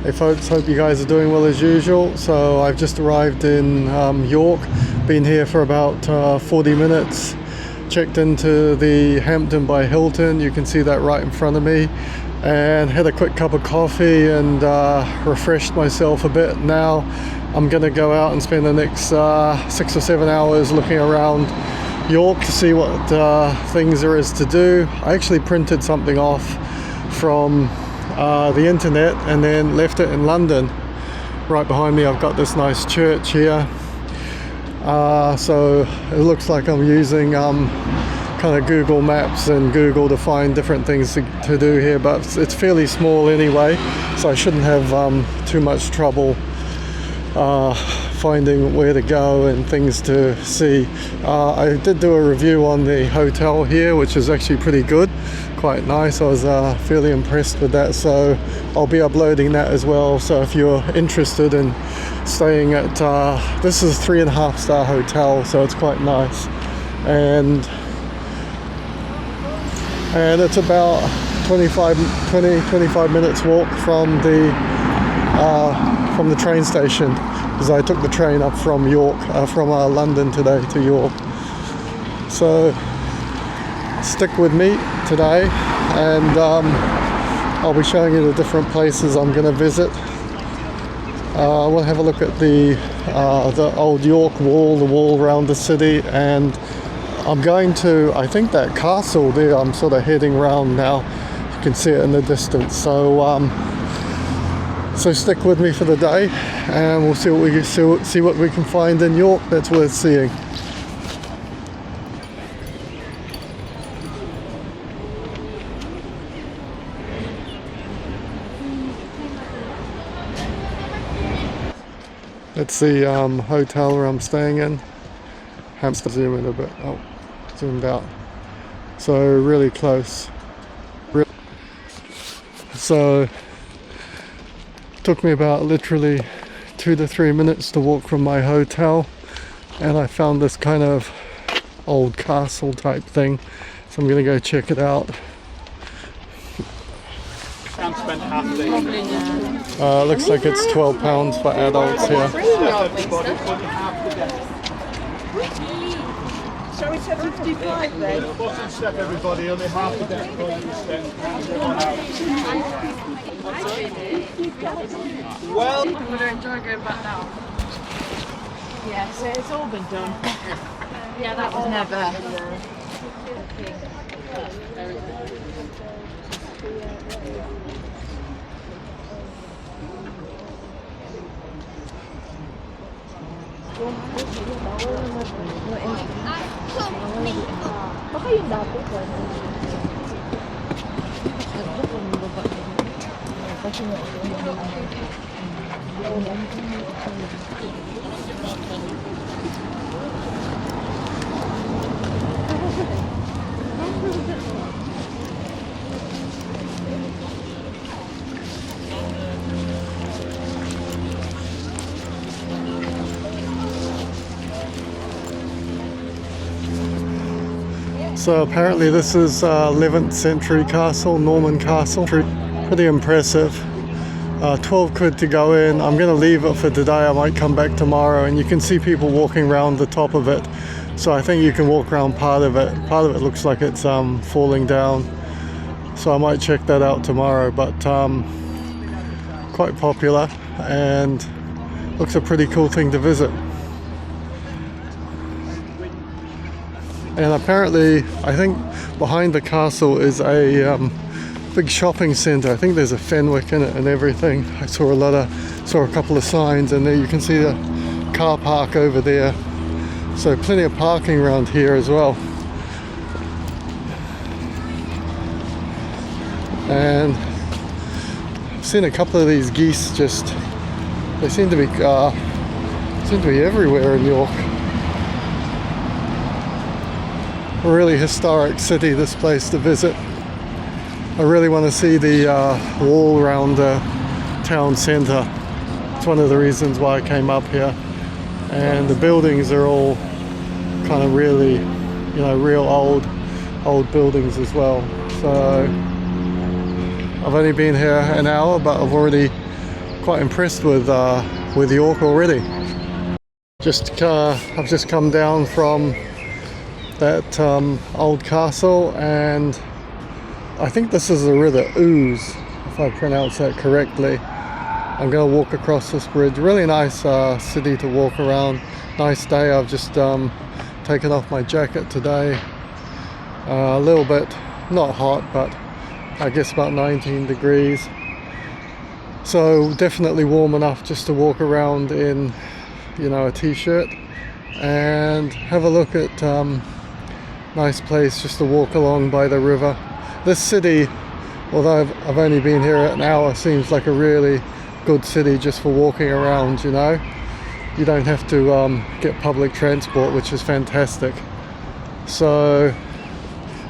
Hey folks, hope you guys are doing well as usual. So I've just arrived in York, been here for about 40 minutes, checked into the Hampton by Hilton, you can see that right in front of me, and had a quick cup of coffee and refreshed myself a bit. Now I'm going to go out and spend the next 6 or 7 hours looking around York to see what things there is to do. I actually printed something off from the internet and then left it in London. Right behind me I've got this nice church here, so it looks like I'm using kind of Google Maps and Google to find different things to do here, but it's fairly small anyway, so I shouldn't have too much trouble finding where to go and things to see. I did do a review on the hotel here, which is actually pretty good, quite nice. I was fairly impressed with that, so I'll be uploading that as well. So if you're interested in staying at this is a 3.5-star hotel, so it's quite nice, and it's about 25 minutes walk from the train station, because I took the train up from York, from London today to York. So stick with me today, and I'll be showing you the different places I'm going to visit. We'll have a look at the old York Wall, the wall around the city, and I'm going to, I think, that castle there. I'm sort of heading around now. You can see it in the distance. So stick with me for the day, and we'll see what we can find in York that's worth seeing. That's the hotel where I'm staying in. Hamster, zoom in a bit. Oh, zoomed out. So really close. So took me about literally 2 to 3 minutes to walk from my hotel, and I found this kind of old castle type thing, so I'm gonna go check it out. Looks like it's £12 for adults here. Shall we say 55 then? Bottom step, everybody, only half the deck for you. Well, I'm going to enjoy going back now. Yeah, so it's all been done. Yeah, that was never. Baka yung dati ko. So apparently this is 11th century castle, Norman castle. Pretty impressive. 12 quid to go in. I'm going to leave it for today. I might come back tomorrow, and you can see people walking around the top of it. So I think you can walk around part of it. Part of it looks like it's falling down. So I might check that out tomorrow, but quite popular and looks a pretty cool thing to visit. And apparently, I think behind the castle is a big shopping centre. I think there's a Fenwick in it and everything. I saw a couple of signs, and there you can see the car park over there. So plenty of parking around here as well. And I've seen a couple of these geese they seem to be everywhere in York. A really historic city, this place to visit. I really want to see the wall around the town centre. It's one of the reasons why I came up here. And the buildings are all kind of really, real old buildings as well. So I've only been here an hour, but I've already quite impressed with York already. I've just come down from that old castle, and I think this is the River Ouse, if I pronounce that correctly. I'm going to walk across this bridge. Really nice city to walk around. Nice day. I've just taken off my jacket today. A little bit, not hot, but I guess about 19 degrees. So definitely warm enough just to walk around in, you know, a t-shirt and have a look at nice place just to walk along by the river. This city, although I've only been here an hour, seems like a really good city just for walking around, you know. You don't have to get public transport, which is fantastic. So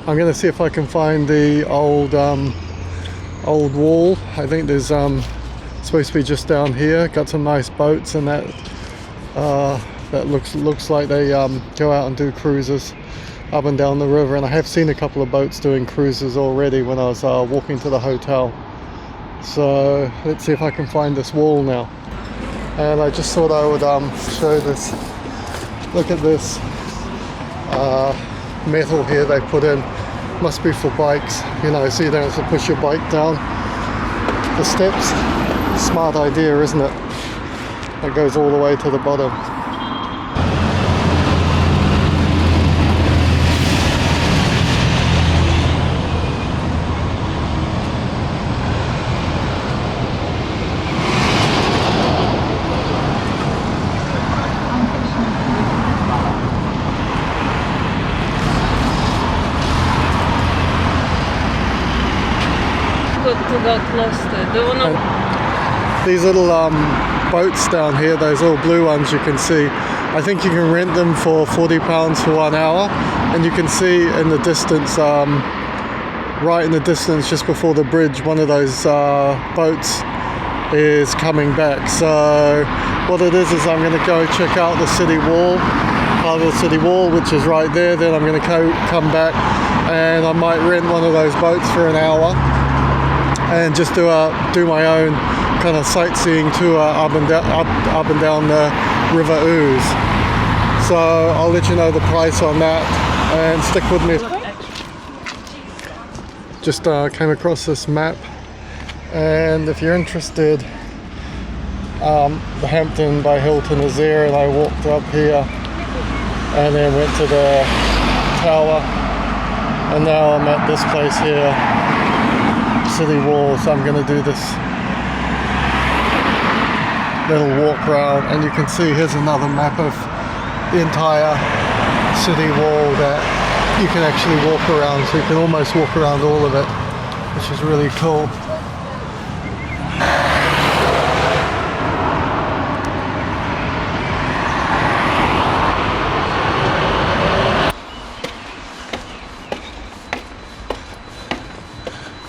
I'm going to see if I can find the old wall. I think there's supposed to be just down here. Got some nice boats, and that looks like they go out and do cruises up and down the river. And I have seen a couple of boats doing cruises already when I was walking to the hotel. So let's see if I can find this wall now. And I just thought I would show this. Look at this metal here they put in. Must be for bikes, you know, so you don't have to push your bike down the steps. Smart idea, isn't it? It goes all the way to the bottom. To go close to. Do you want to? These little boats down here, those little blue ones you can see, I think you can rent them for £40 for 1 hour, and you can see in the distance, right in the distance just before the bridge, one of those boats is coming back. So what it is I'm going to go check out the city wall, part of the city wall, which is right there. Then I'm going to come back, and I might rent one of those boats for an hour and just do my own kind of sightseeing tour up and down the River Ouse. So I'll let you know the price on that, and stick with me. Just came across this map, and if you're interested, the Hampton by Hilton is there, and I walked up here and then went to the tower, and now I'm at this place here, city wall. So I'm going to do this little walk around, and you can see here's another map of the entire city wall that you can actually walk around, so you can almost walk around all of it, which is really cool.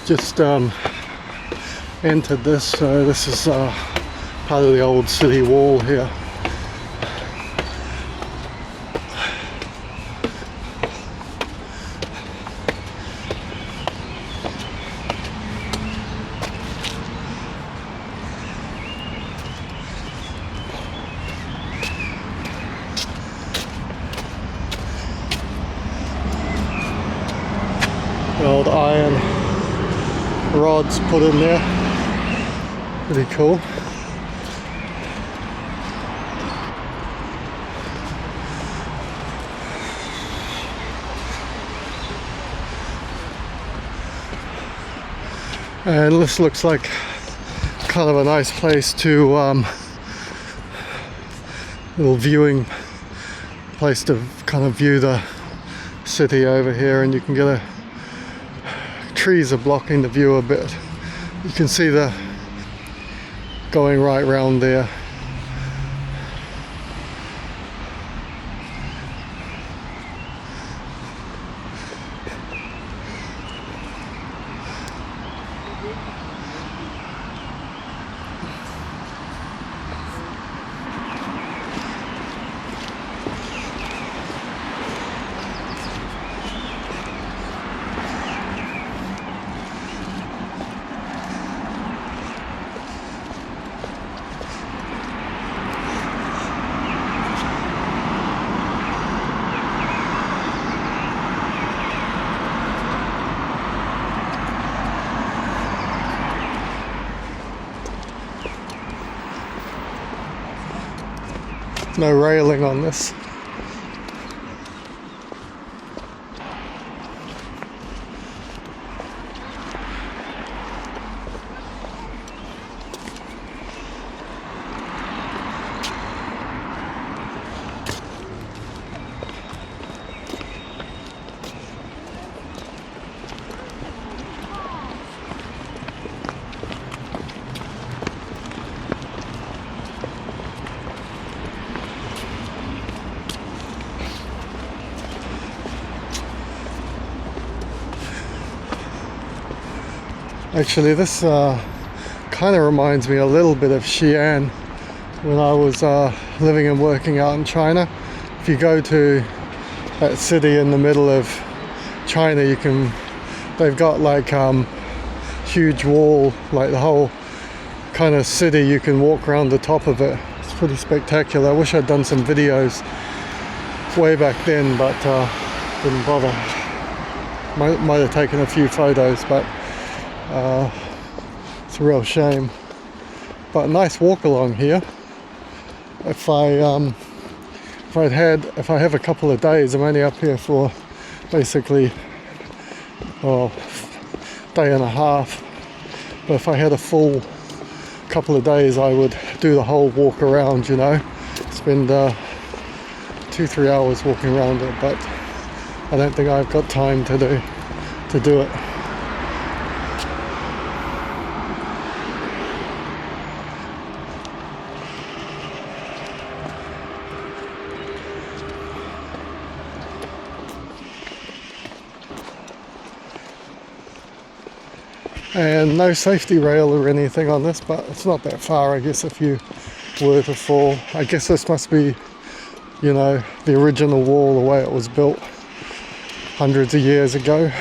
Just entered this, so this is part of the old city wall here. The old iron rods put in there, pretty cool. And this looks like kind of a nice place to little viewing place to kind of view the city over here, and you can get trees are blocking the view a bit. You can see the going right round there. No railing on this. Actually, this kind of reminds me a little bit of Xi'an when I was living and working out in China. If you go to that city in the middle of China, they've got like huge wall, like the whole kind of city, you can walk around the top of it. It's pretty spectacular. I wish I'd done some videos way back then, but didn't bother. Might have taken a few photos, but it's a real shame. But a nice walk along here. If I have a couple of days, I'm only up here for basically day and a half. But if I had a full couple of days, I would do the whole walk around, you know. Spend 2-3 hours walking around it, but I don't think I've got time to do it. And no safety rail or anything on this, but it's not that far, I guess, if you were to fall. I guess this must be, you know, the original wall, the way it was built hundreds of years ago.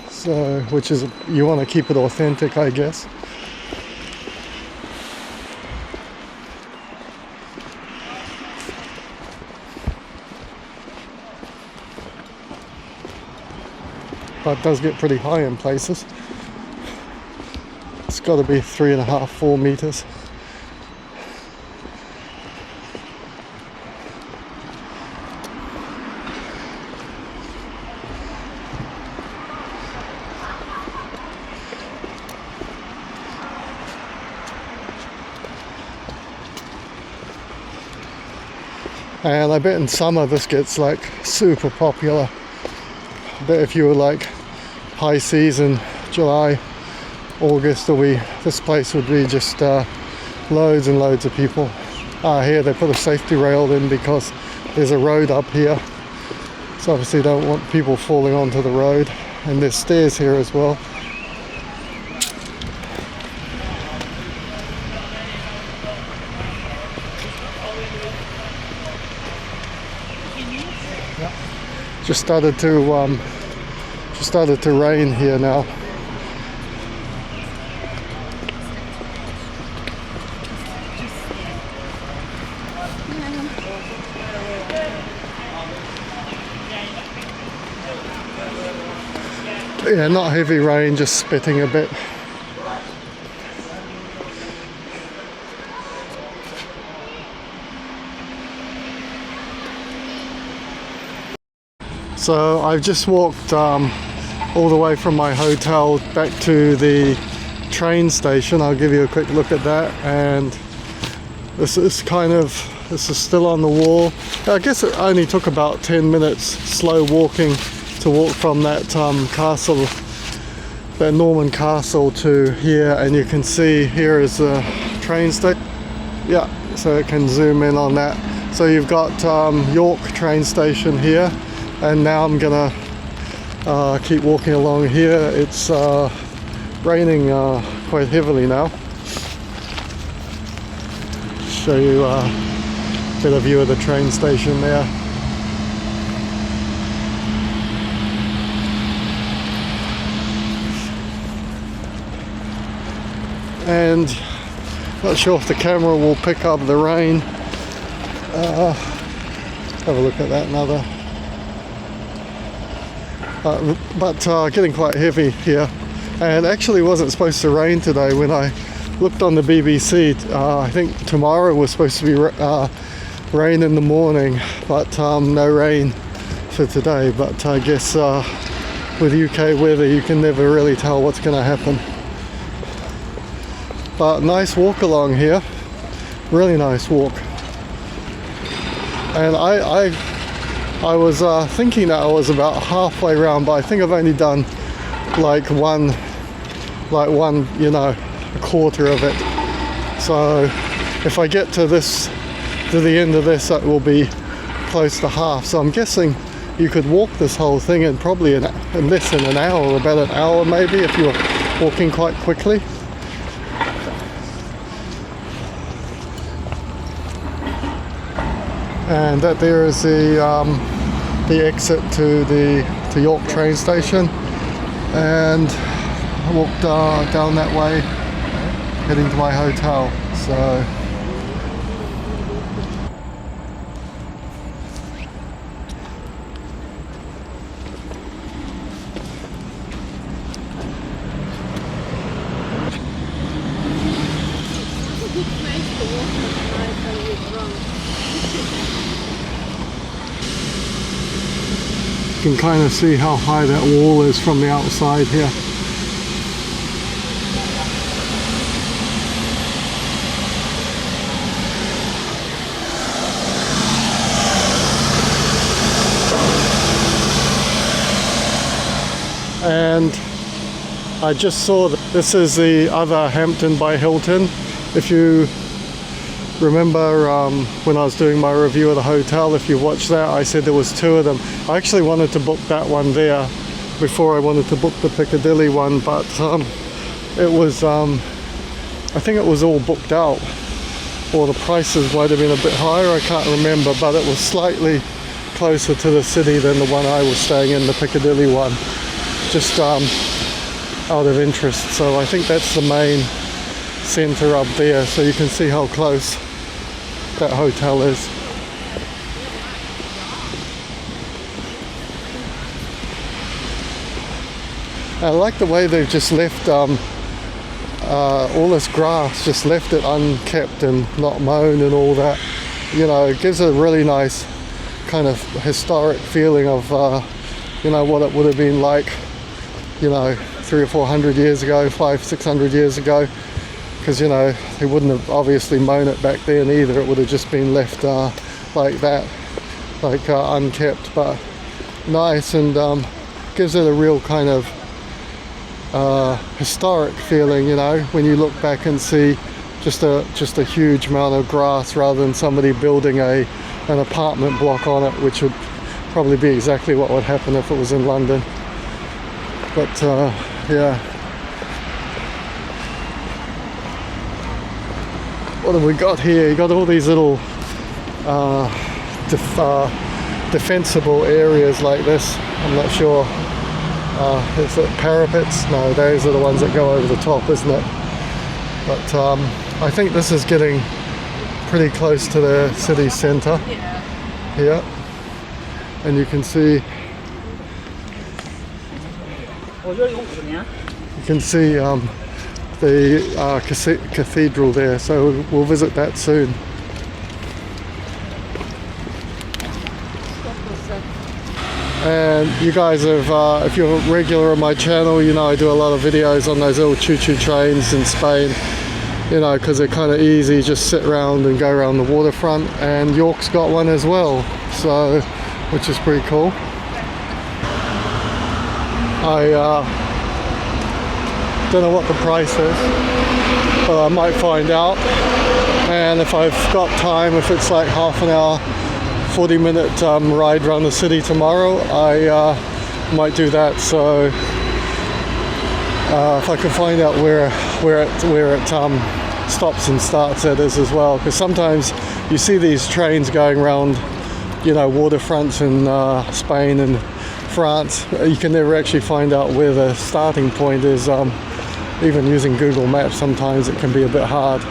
So, which is, you want to keep it authentic, I guess. But it does get pretty high in places. It's got to be 3.5-4 meters. And I bet in summer this gets like super popular. I bet if you were like high season, July, August, this place would be just loads and loads of people. Here they put a safety rail in because there's a road up here, so obviously don't want people falling onto the road. And there's stairs here as well. Just started to rain here now. Yeah, not heavy rain, just spitting a bit. So I've just walked all the way from my hotel back to the train station. I'll give you a quick look at that, and this is still on the wall. I guess it only took about 10 minutes slow walking to walk from that castle, that Norman castle, to here. And you can see here is the train station. Yeah, so it can zoom in on that. So you've got York train station here, and now I'm gonna keep walking along here. It's raining quite heavily now. Show you a better view of the train station there. And not sure if the camera will pick up the rain. Have a look at that another. But getting quite heavy here, and actually wasn't supposed to rain today. When I looked on the BBC, I think tomorrow was supposed to be rain in the morning, but no rain for today. But I guess with UK weather you can never really tell what's going to happen. But nice walk along here, really nice walk. And I was thinking that I was about halfway around, but I think I've only done like one, you know, a quarter of it. So if I get to the end of this, that will be close to half. So I'm guessing you could walk this whole thing in probably in less than an hour, or about an hour maybe, if you're walking quite quickly. And that there is the exit to York train station, and I walked down that way, heading to my hotel. So you can kind of see how high that wall is from the outside here. And I just saw that this is the other Hampton by Hilton. If you remember when I was doing my review of the hotel, if you watched that, I said there was two of them. I actually wanted to book that one there before I wanted to book the Piccadilly one, but it was I think it was all booked out, or the prices might have been a bit higher, I can't remember, but it was slightly closer to the city than the one I was staying in, the Piccadilly one, just out of interest. So I think that's the main centre up there, so you can see how close that hotel is. I like the way they've just left all this grass, just left it unkept and not mown and all that. You know, it gives a really nice kind of historic feeling of you know, what it would have been like, you know, 300 or 400 years ago, 500-600 years ago. Because, you know, they wouldn't have obviously mown it back then either. It would have just been left like that, like unkept, but nice, and gives it a real kind of historic feeling, you know, when you look back and see just a huge amount of grass rather than somebody building an apartment block on it, which would probably be exactly what would happen if it was in London. But yeah. What have we got here? You got all these little defensible areas like this. I'm not sure. Is it parapets? No, those are the ones that go over the top, isn't it? But I think this is getting pretty close to the city centre here, and you can see the cathedral there, so we'll visit that soon. And you guys have, if you're regular on my channel, you know I do a lot of videos on those little choo-choo trains in Spain, you know, because they're kind of easy, just sit around and go around the waterfront, and York's got one as well, so, which is pretty cool. I don't know what the price is, but I might find out, and if I've got time, if it's like half an hour, 40-minute ride around the city tomorrow, I might do that. So if I can find out where it stops and starts at is as well, because sometimes you see these trains going around, you know, waterfronts in Spain and France. You can never actually find out where the starting point is. Even using Google Maps, sometimes it can be a bit hard.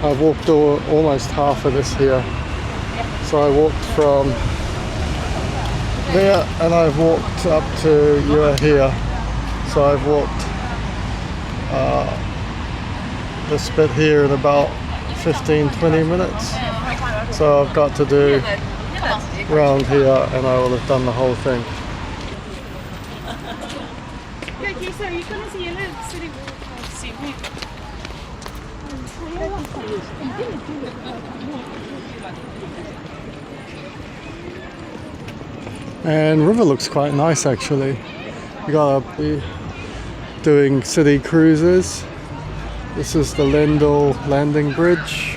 I've walked almost half of this here, So I walked from there and I've walked up to here. So I've walked this bit here in about 15-20 minutes. So I've got to do round here and I will have done the whole thing. Okay, so you're gonna see a little city walk, see me. And river looks quite nice actually. You gotta be doing city cruises. This is the Lendal Landing Bridge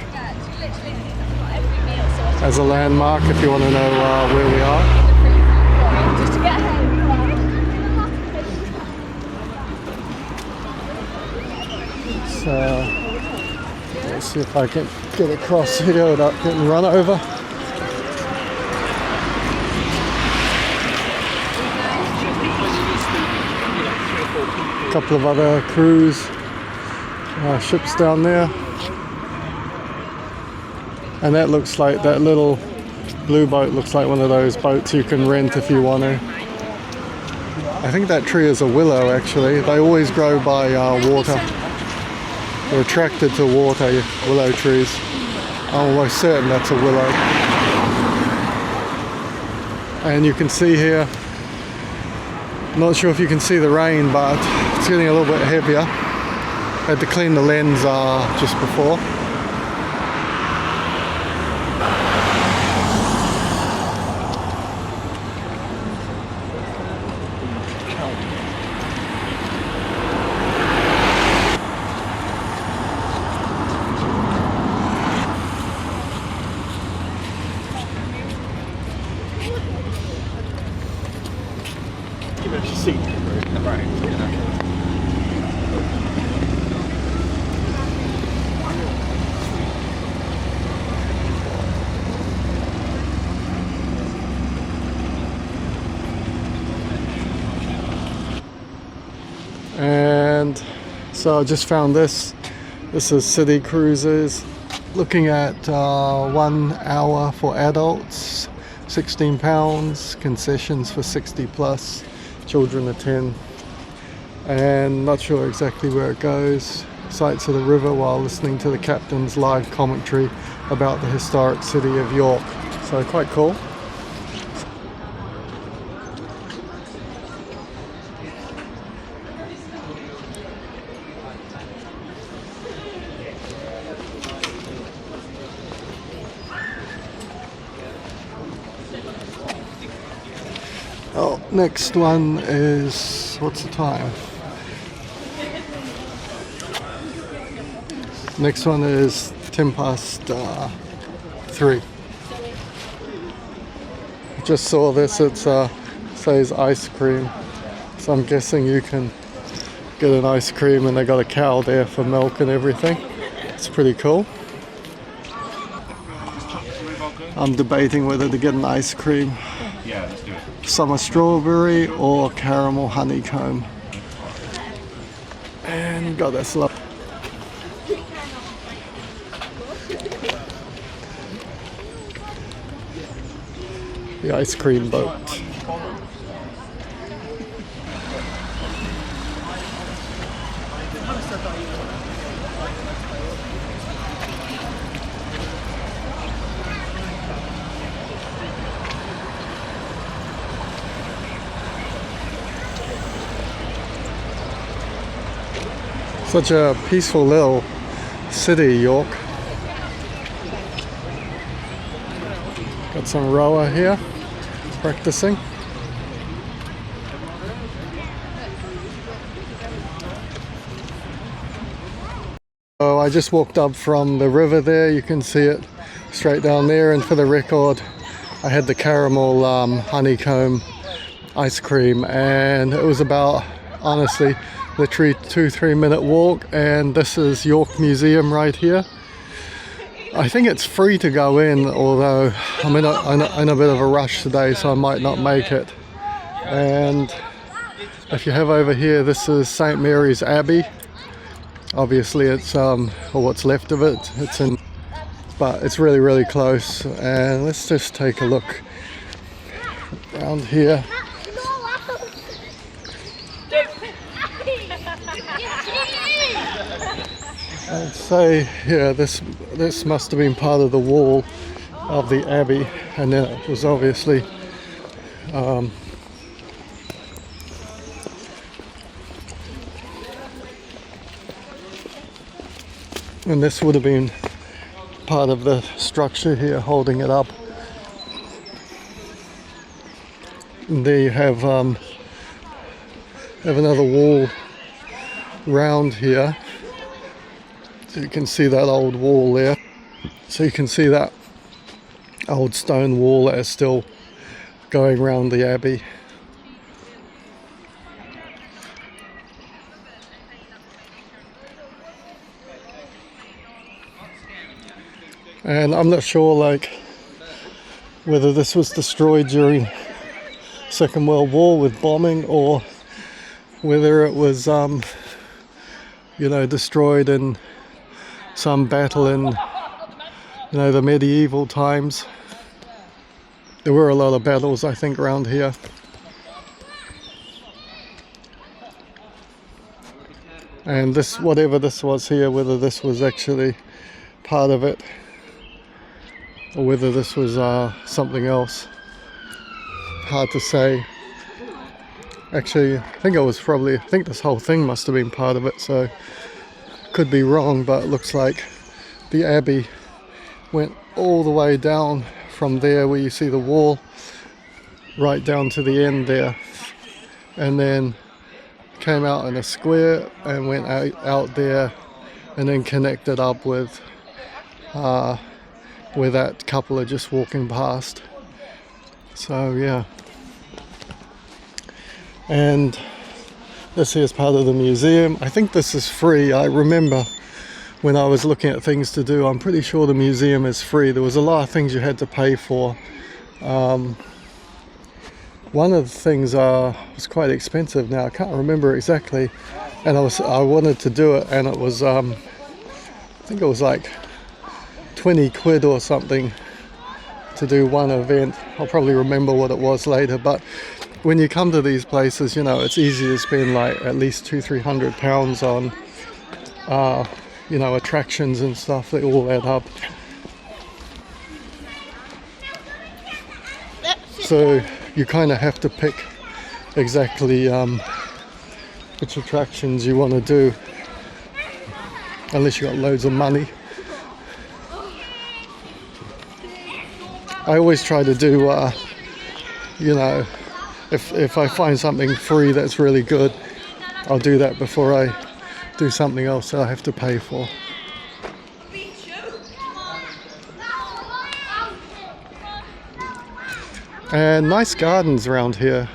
as a landmark if you want to know where we are. So let's see if I can get across here without getting run over. A couple of other cruise ships down there. And that looks like, that little blue boat looks like one of those boats you can rent if you want to. I think that tree is a willow actually. They always grow by water. They're attracted to water, willow trees. I'm almost certain that's a willow. And you can see here, I'm not sure if you can see the rain, but it's getting a little bit heavier. I had to clean the lens just before. And so I just found this. This is City Cruises. Looking at 1 hour for adults, £16, concessions for 60 plus, children are 10. And not sure exactly where it goes. Sights of the river while listening to the captain's live commentary about the historic city of York. So quite cool. Oh, next one is, what's the time? Next one is 3:10. Just saw this, it says ice cream. So I'm guessing you can get an ice cream and they got a cow there for milk and everything. It's pretty cool. I'm debating whether to get an ice cream. Yeah, let's do it. Summer strawberry or caramel honeycomb. And got this love. The ice cream boat. Such a peaceful little city, York. Got some rower here, practicing. So I just walked up from the river there, you can see it straight down there, and for the record I had the caramel honeycomb ice cream, and it was about, honestly, literally 2-3 minute walk. And this is York Museum right here. I think it's free to go in, although I'm in a bit of a rush today, so I might not make it. And if you have over here, this is St. Mary's Abbey. Obviously it's or what's left of it. It's in but it's really, really close. And let's just take a look around here. I'd say, yeah, this must have been part of the wall of the abbey, and then it was obviously and this would have been part of the structure here holding it up. And there you have another wall round here. So you can see that old wall there. So you can see that old stone wall that is still going around the abbey. And I'm not sure like whether this was destroyed during Second World War with bombing, or whether it was you know, destroyed in some battle in, you know, the medieval times. There were a lot of battles, I think, around here. And this, whatever this was here, whether this was actually part of it or whether this was something else, hard to say. Actually, I think this whole thing must have been part of it, so could be wrong, but it looks like the abbey went all the way down from there where you see the wall right down to the end there, and then came out in a square and went out there and then connected up with where that couple are just walking past. So yeah, and this here is part of the museum. I think this is free. I remember when I was looking at things to do, I'm pretty sure the museum is free. There was a lot of things you had to pay for. One of the things was quite expensive now. I can't remember exactly, and I wanted to do it, and it was I think it was like 20 quid or something to do one event. I'll probably remember what it was later, but when you come to these places, you know, it's easy to spend like at least £200-300 on you know, attractions and stuff. They all add up. So you kind of have to pick exactly which attractions you want to do, unless you got loads of money. I always try to do you know, if I find something free that's really good, I'll do that before I do something else that I have to pay for. And nice gardens around here.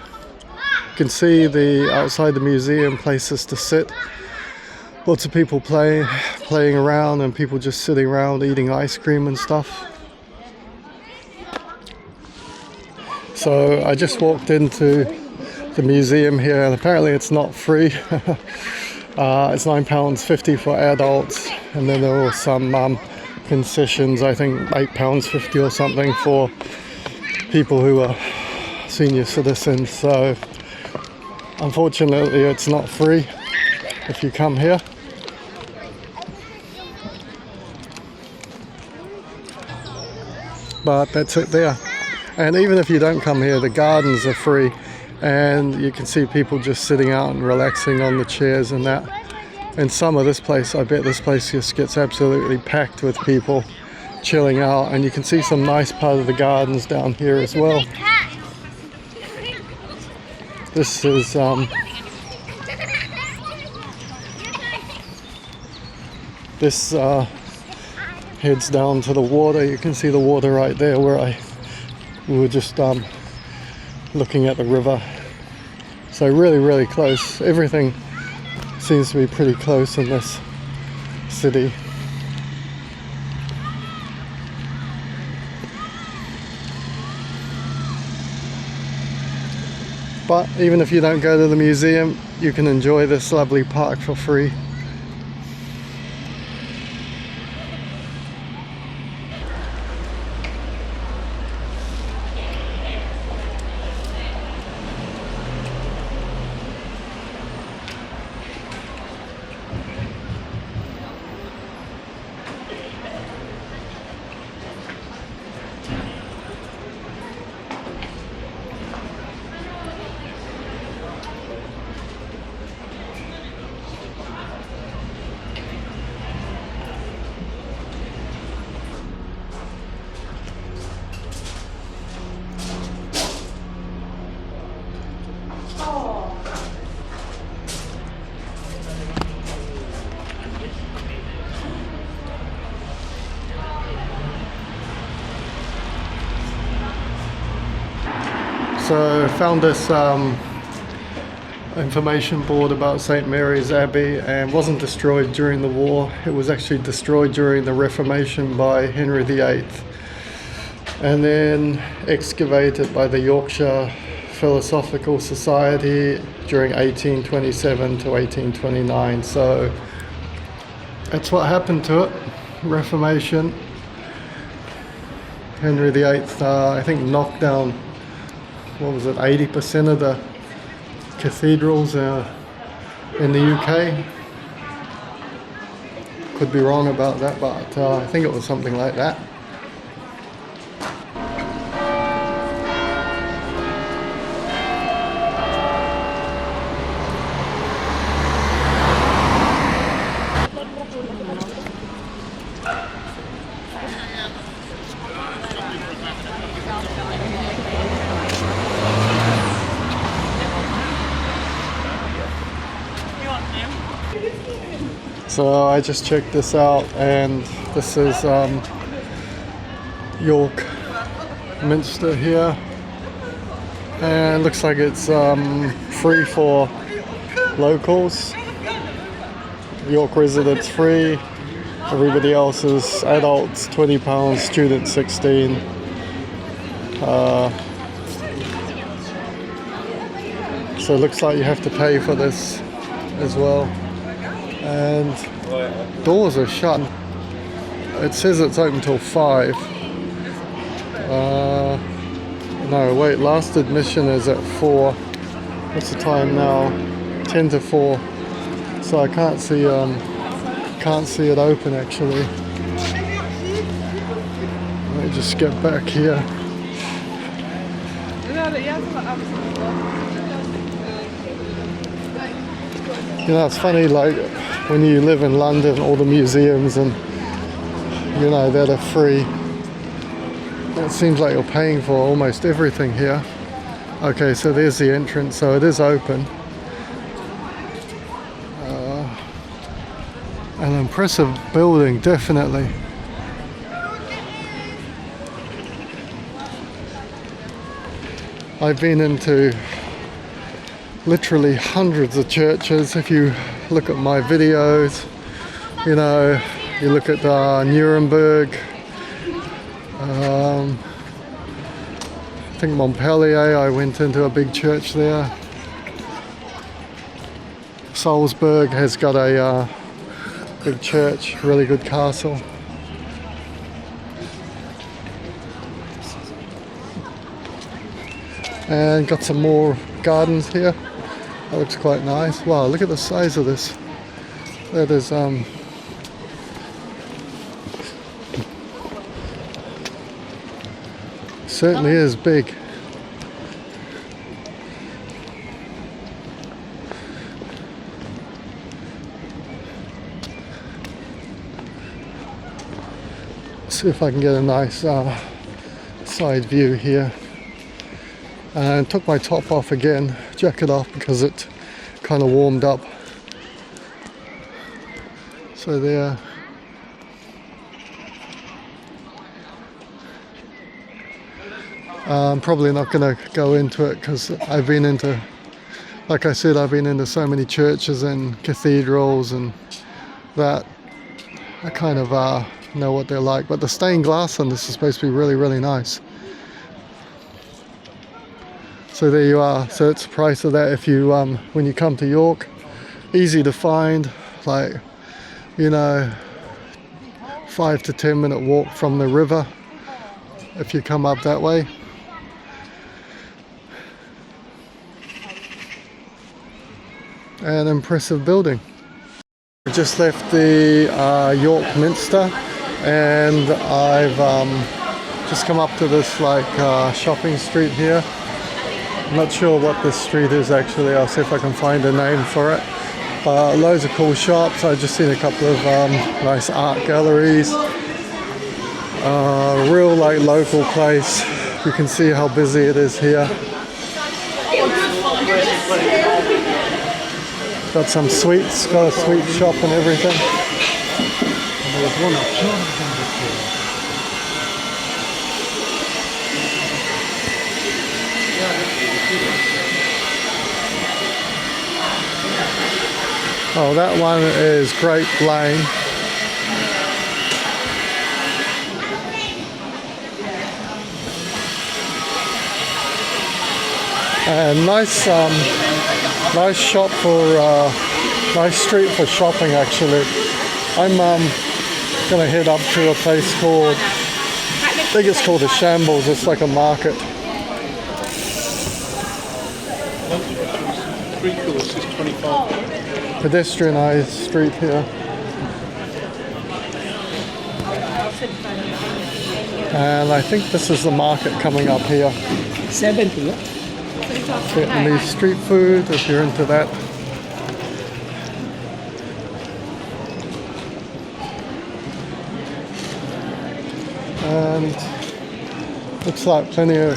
You can see the outside the museum, places to sit. Lots of people playing around, and people just sitting around eating ice cream and stuff. So I just walked into the museum here, and apparently it's not free. It's £9.50 for adults, and then there were some concessions, I think £8.50 or something for people who are senior citizens. So unfortunately it's not free if you come here. But that's it there. And even if you don't come here, the gardens are free, and you can see people just sitting out and relaxing on the chairs and that. And some of this place, I bet this place just gets absolutely packed with people chilling out, and you can see some nice part of the gardens down here as well. This is this heads down to the water. You can see the water right there where we were just looking at the river. So really, really close. Everything seems to be pretty close in this city. But even if you don't go to the museum, you can enjoy this lovely park for free. So I found this information board about St. Mary's Abbey, and wasn't destroyed during the war. It was actually destroyed during the Reformation by Henry VIII, and then excavated by the Yorkshire Philosophical Society during 1827 to 1829. So that's what happened to it. Reformation. Henry VIII, I think, knocked down, what was it, 80% of the cathedrals in the UK. Could be wrong about that, but I think it was something like that. So I just checked this out, and this is York Minster here, and looks like it's free for locals. York residents free, everybody else is adults £20, students 16. So it looks like you have to pay for this as well. And doors are shut. It says it's open till 5. No, wait, last admission is at 4. What's the time now? 10 to 4. So I can't see it open actually. Let me just get back here. You know, it's funny, like when you live in London, all the museums and, you know, that are free. It seems like you're paying for almost everything here. Okay, so there's the entrance, so it is open. An impressive building, definitely. I've been into literally hundreds of churches. If you look at my videos, you know, you look at Nuremberg, I think Montpellier, I went into a big church there. Salzburg has got a big church, really good castle. And got some more gardens here. That looks quite nice. Wow, look at the size of this. That is certainly is big. See if I can get a nice side view here. And took my top off again, jacket off, because it kind of warmed up. So there. I'm probably not going to go into it because I've been into, like I said, I've been into so many churches and cathedrals and that. I kind of know what they're like, but the stained glass on this is supposed to be really, really nice. So there you are. So it's the price of that if you when you come to York. Easy to find, like, you know, 5 to 10 minute walk from the river if you come up that way. An impressive building. I just left the York Minster, and I've just come up to this like shopping street here. I'm not sure what this street is actually. I'll see if I can find a name for it. Loads of cool shops. I've just seen a couple of nice art galleries. Real like local place. You can see how busy it is here. Got some sweets, got a sweet shop and everything. Oh, that one is Grape Lane. And nice shop for nice street for shopping actually. I'm gonna head up to a place called, I think it's called the Shambles. It's like a market. Three course is 25. Pedestrianised street here. And I think this is the market coming up here. 70. Vietnamese street food, if you're into that. And looks like plenty of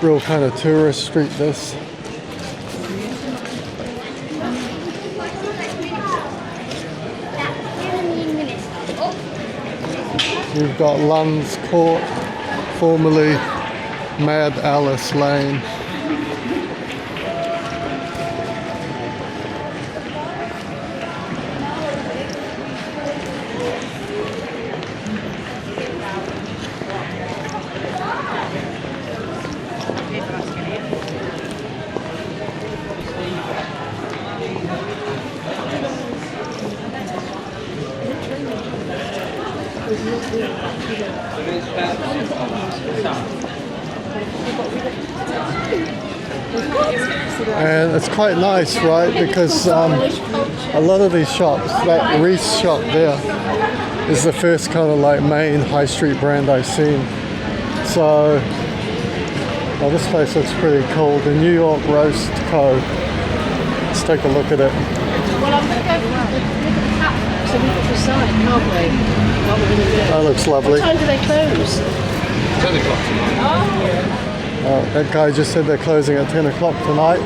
real kind of tourist street this. You've got Lund's Court, formerly Mad Alice Lane. And it's quite nice, right? Because a lot of these shops, that Reese shop there, is the first kind of like main high street brand I've seen. So, well, this place looks pretty cool. The New York Roast Co. Let's take a look at it. Well, I'm going to go look at the cat so we can decide, can't we? What we're going to do. That looks lovely. What time do they close? 10 o'clock tonight. That guy just said they're closing at 10 o'clock tonight.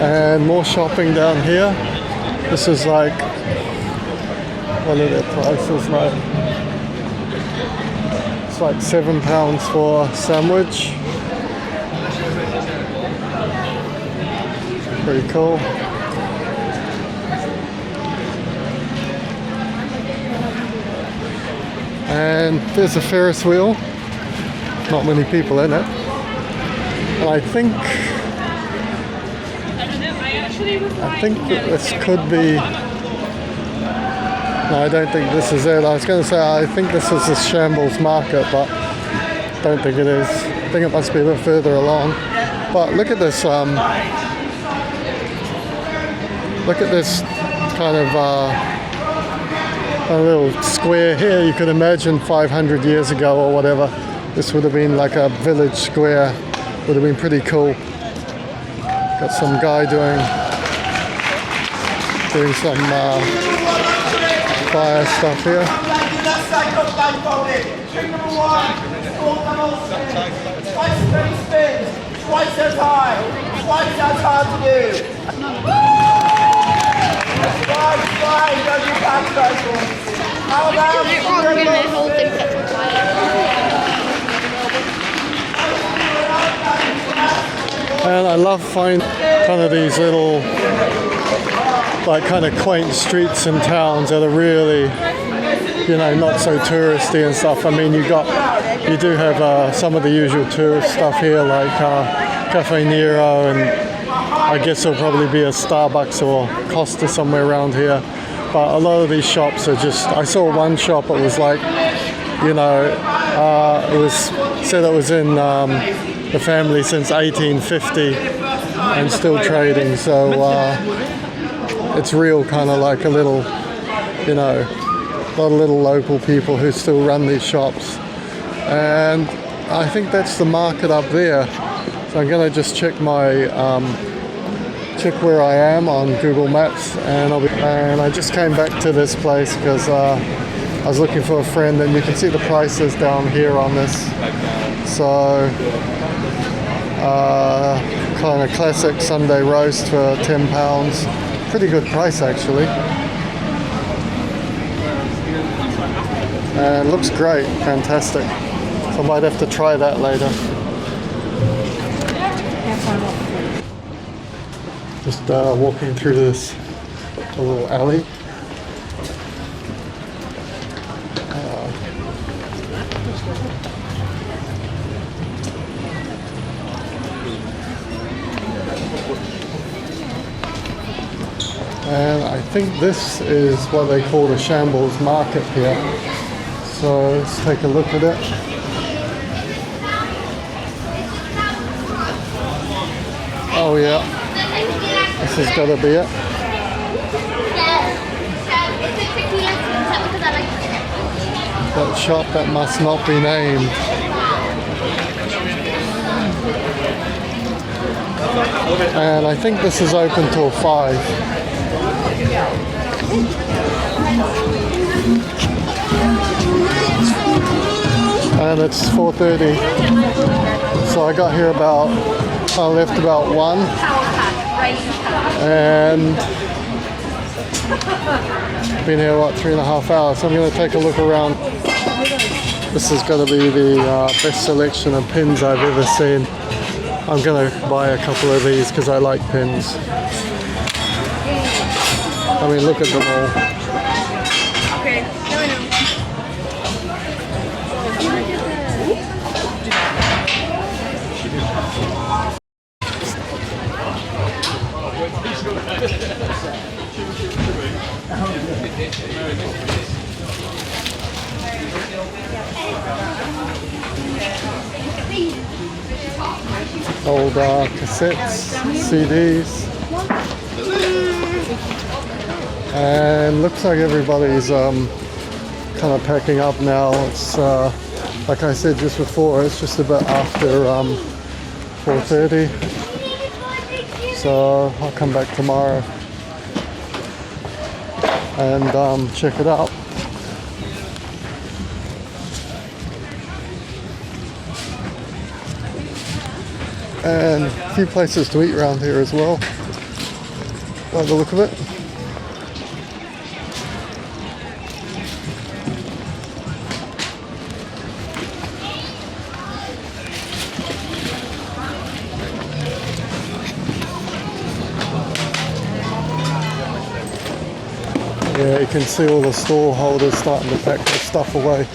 And more shopping down here. This is like, what are their prices like? It's like £7 for a sandwich. Pretty cool. And there's a Ferris wheel. Not many people in it. And I think that this could be, no, I don't think this is it. I was going to say I think this is the Shambles Market, but I don't think it is. I think it must be a bit further along. But look at this kind of a little square here. You could imagine 500 years ago or whatever, this would have been like a village square. Would have been pretty cool. Got some guy doing some fire stuff here. Twice as hard to do. How about And I love finding kind of these little, like kind of quaint streets and towns that are really, you know, not so touristy and stuff. I mean, you do have some of the usual tourist stuff here, like Cafe Nero, and I guess there'll probably be a Starbucks or Costa somewhere around here. But a lot of these shops are just, I saw one shop, it was like, you know, said it was in the family since 1850 and still trading. So it's real kind of like a little, you know, a lot of little local people who still run these shops. And I think that's the market up there. So I'm going to just check my check where I am on Google Maps, and I just came back to this place because I was looking for a friend, and you can see the prices down here on this. So kind of classic Sunday roast for £10. Pretty good price actually. And looks great, fantastic. So I might have to try that later. Just walking through this a little alley. And I think this is what they call the Shambles Market here. So let's take a look at it. Oh yeah, this has got to be it. That shop that must not be named. And I think this is open till 5. And it's 4:30. So I got here I left about 1. And been here what, 3.5 hours. So I'm going to take a look around. This has got to be the best selection of pins I've ever seen. I'm going to buy a couple of these because I like pins. I mean, look at them all. Okay, now I know. Old cassettes, CDs. And looks like everybody's kind of packing up now. It's like I said just before, it's just about after 4:30. So I'll come back tomorrow and check it out. And a few places to eat around here as well, by the look of it. Yeah, you can see all the stall holders starting to pack their stuff away.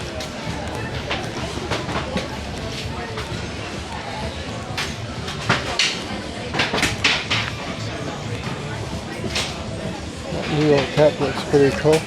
That New York cap looks pretty cool.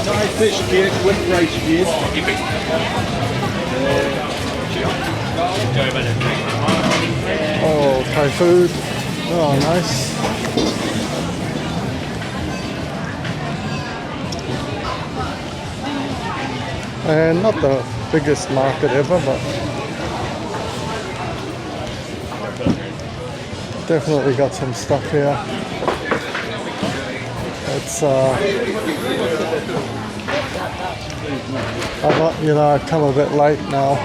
Thai fish kid with rice kid. Oh, Thai food. Oh, nice. And not the biggest market ever, but definitely got some stuff here. It's I've come a bit late now.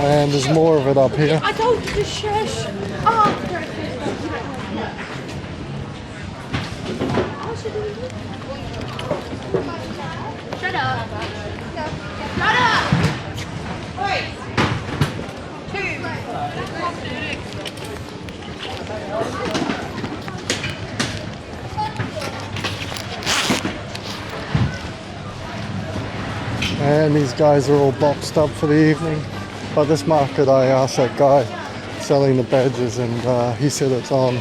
And there's more of it up here. I told you to shush. Oh. Shut up. Shut up. Wait. And these guys are all boxed up for the evening. But this market, I asked that guy selling the badges, and he said it's on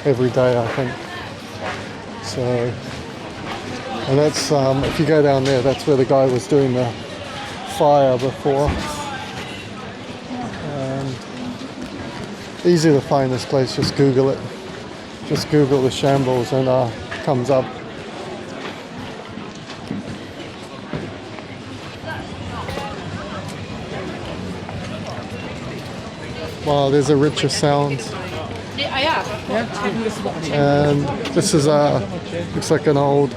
every day, I think. So, and that's if you go down there, that's where the guy was doing the fire before. Easy to find this place, just Google it. Just Google the Shambles and comes up. Wow, there's a richer sound. And this is looks like an old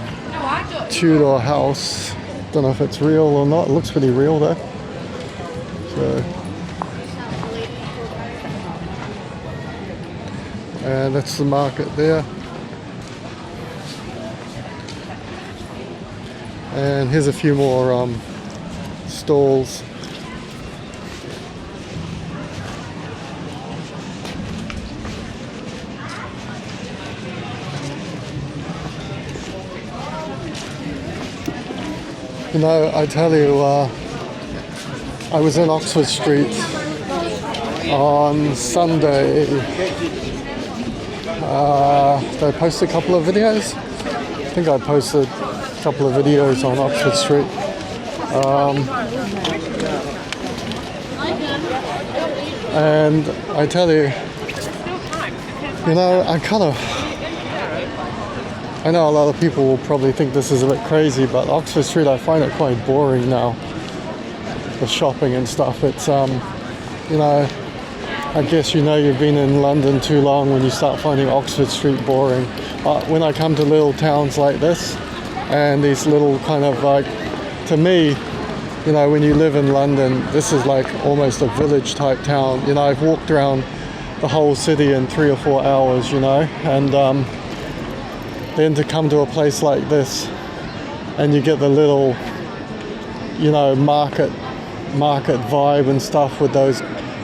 Tudor house. Don't know if it's real or not. It looks pretty real though. So, and that's the market there. And here's a few more stalls. You know, I tell you, I was in Oxford Street on Sunday. Did I post a couple of videos? I think I posted a couple of videos on Oxford Street. And I tell you, you know, I know a lot of people will probably think this is a bit crazy, but Oxford Street, I find it quite boring now. The shopping and stuff. It's, you know, I guess you know you've been in London too long when you start finding Oxford Street boring. When I come to little towns like this, and these little kind of like, to me, you know, when you live in London, this is like almost a village type town. You know, I've walked around the whole city in 3 or 4 hours, you know, and then to come to a place like this and you get the little, you know, market vibe and stuff with those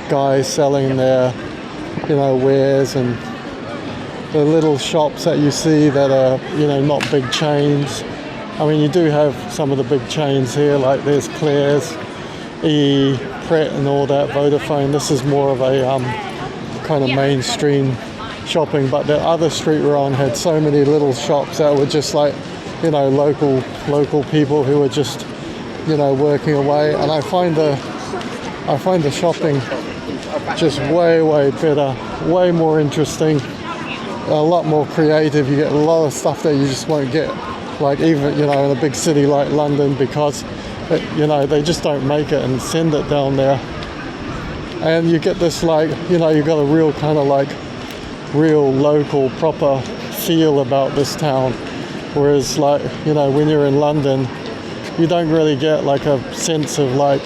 guys selling their, you know, wares, and the little shops that you see that are, you know, not big chains. I mean, you do have some of the big chains here, like there's Claire's, Pret and all that, Vodafone. This is more of a kind of mainstream shopping, but the other street we're on had so many little shops that were just like, you know, local people who were just, you know, working away. And I find the shopping just way better, way more interesting, a lot more creative. You get a lot of stuff that you just won't get, like even, you know, in a big city like London, because you know, they just don't make it and send it down there. And you get this, like, you know, you've got a real kind of like real local proper feel about this town, whereas, like, you know, when you're in London you don't really get like a sense of, like,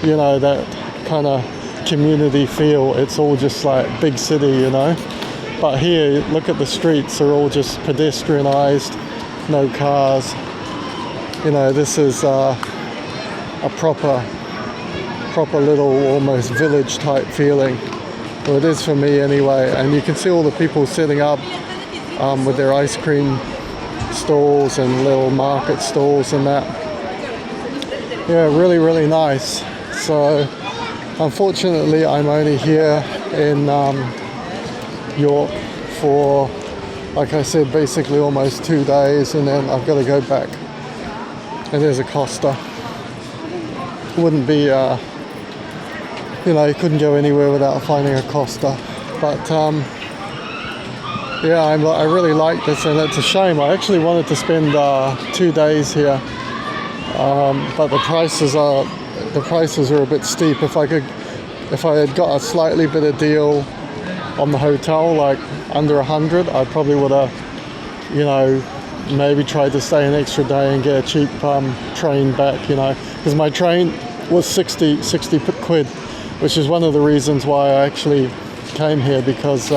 you know, that kind of community feel. It's all just like big city, you know. But here, look at the streets, they're all just pedestrianized, no cars. You know, this is a proper little almost village type feeling. Well, it is for me anyway. And you can see all the people sitting up with their ice cream stalls and little market stalls and that. Yeah, really nice. So unfortunately I'm only here in York for, like I said, basically almost 2 days, and then I've got to go back. And there's a Costa. Wouldn't be you know, you couldn't go anywhere without finding a Costa. But yeah, I really like this, and it's a shame. I actually wanted to spend 2 days here, but the prices are a bit steep. If I had got a slightly better deal on the hotel, like under 100, I probably would have, you know, maybe tried to stay an extra day and get a cheap train back, you know, because my train was 60 quid, which is one of the reasons why I actually came here, because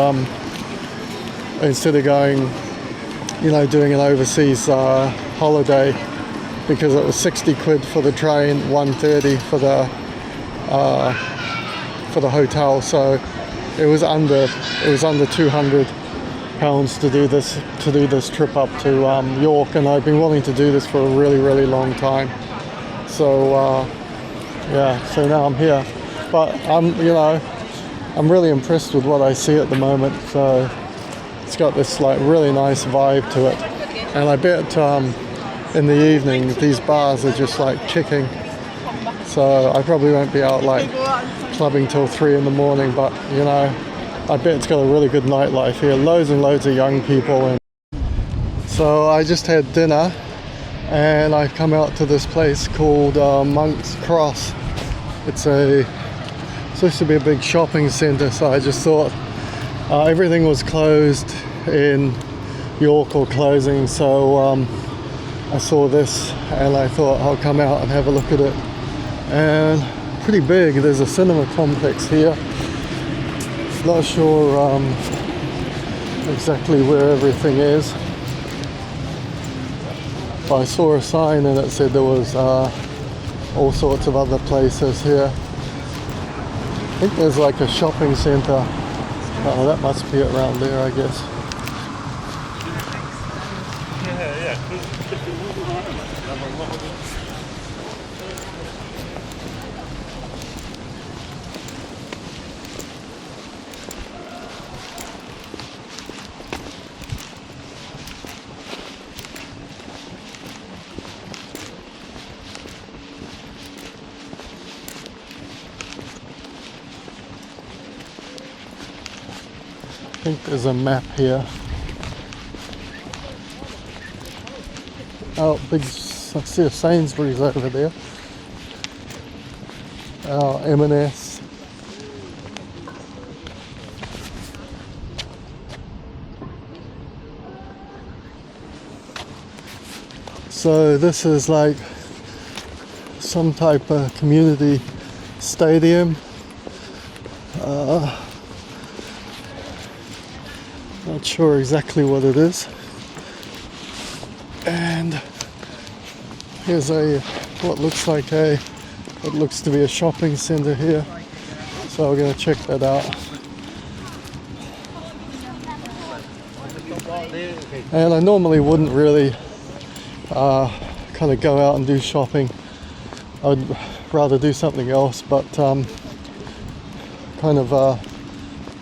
instead of going, you know, doing an overseas holiday, because it was 60 quid for the train, 130 for the hotel, so it was under £200 to do this trip up to York, and I've been wanting to do this for a really long time. So yeah, so now I'm here, but I'm really impressed with what I see at the moment. So it's got this like really nice vibe to it, and I bet in the evening these bars are just like kicking. So I probably won't be out like clubbing till 3 in the morning, but you know, I bet it's got a really good nightlife here. Loads and loads of young people. And so I just had dinner and I've come out to this place called Monk's Cross. It's supposed to be a big shopping centre, so I just thought everything was closed in York or closing, so I saw this and I thought I'll come out and have a look at it. And pretty big. There's a cinema complex here. Not sure exactly where everything is, but I saw a sign and it said there was all sorts of other places here. I think there's like a shopping centre. Oh, that must be around there, I guess. I think there's a map here. Oh, big, I see a Sainsbury's over there. Oh, M&S. So this is like some type of community stadium. Not sure exactly what it is. And here's what looks to be a shopping centre here. So we're going to check that out. And I normally wouldn't really kind of go out and do shopping. I'd rather do something else, but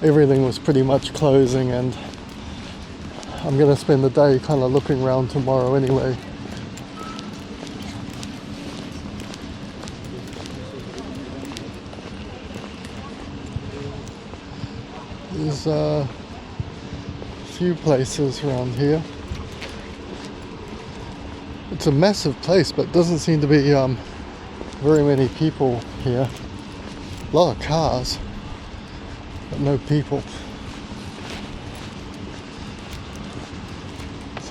everything was pretty much closing, and I'm going to spend the day kind of looking around tomorrow anyway. There's a few places around here. It's a massive place, but doesn't seem to be very many people here. A lot of cars, but no people.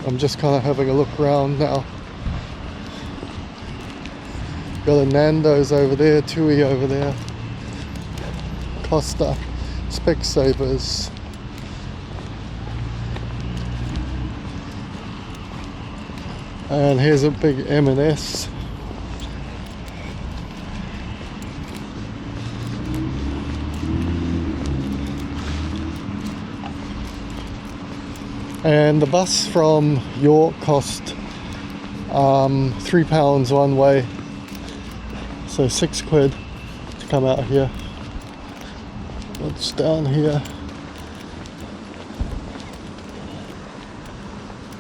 I'm just kind of having a look around now. Got a Nando's over there, Tui over there, Costa, Specsavers. And here's a big M&S. And the bus from York cost £3 one way, so £6 to come out here. What's down here?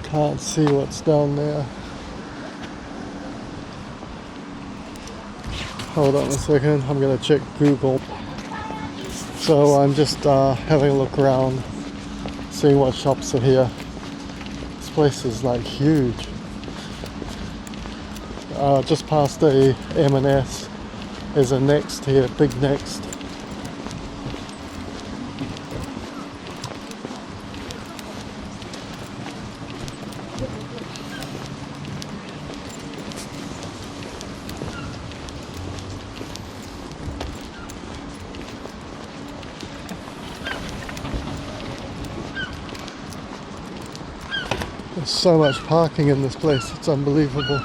Can't see what's down there. Hold on a second, I'm going to check Google. So I'm just having a look around, seeing what shops are here. This place is like huge. Just past the M&S, there's a Next here, big Next. There's so much parking in this place, it's unbelievable.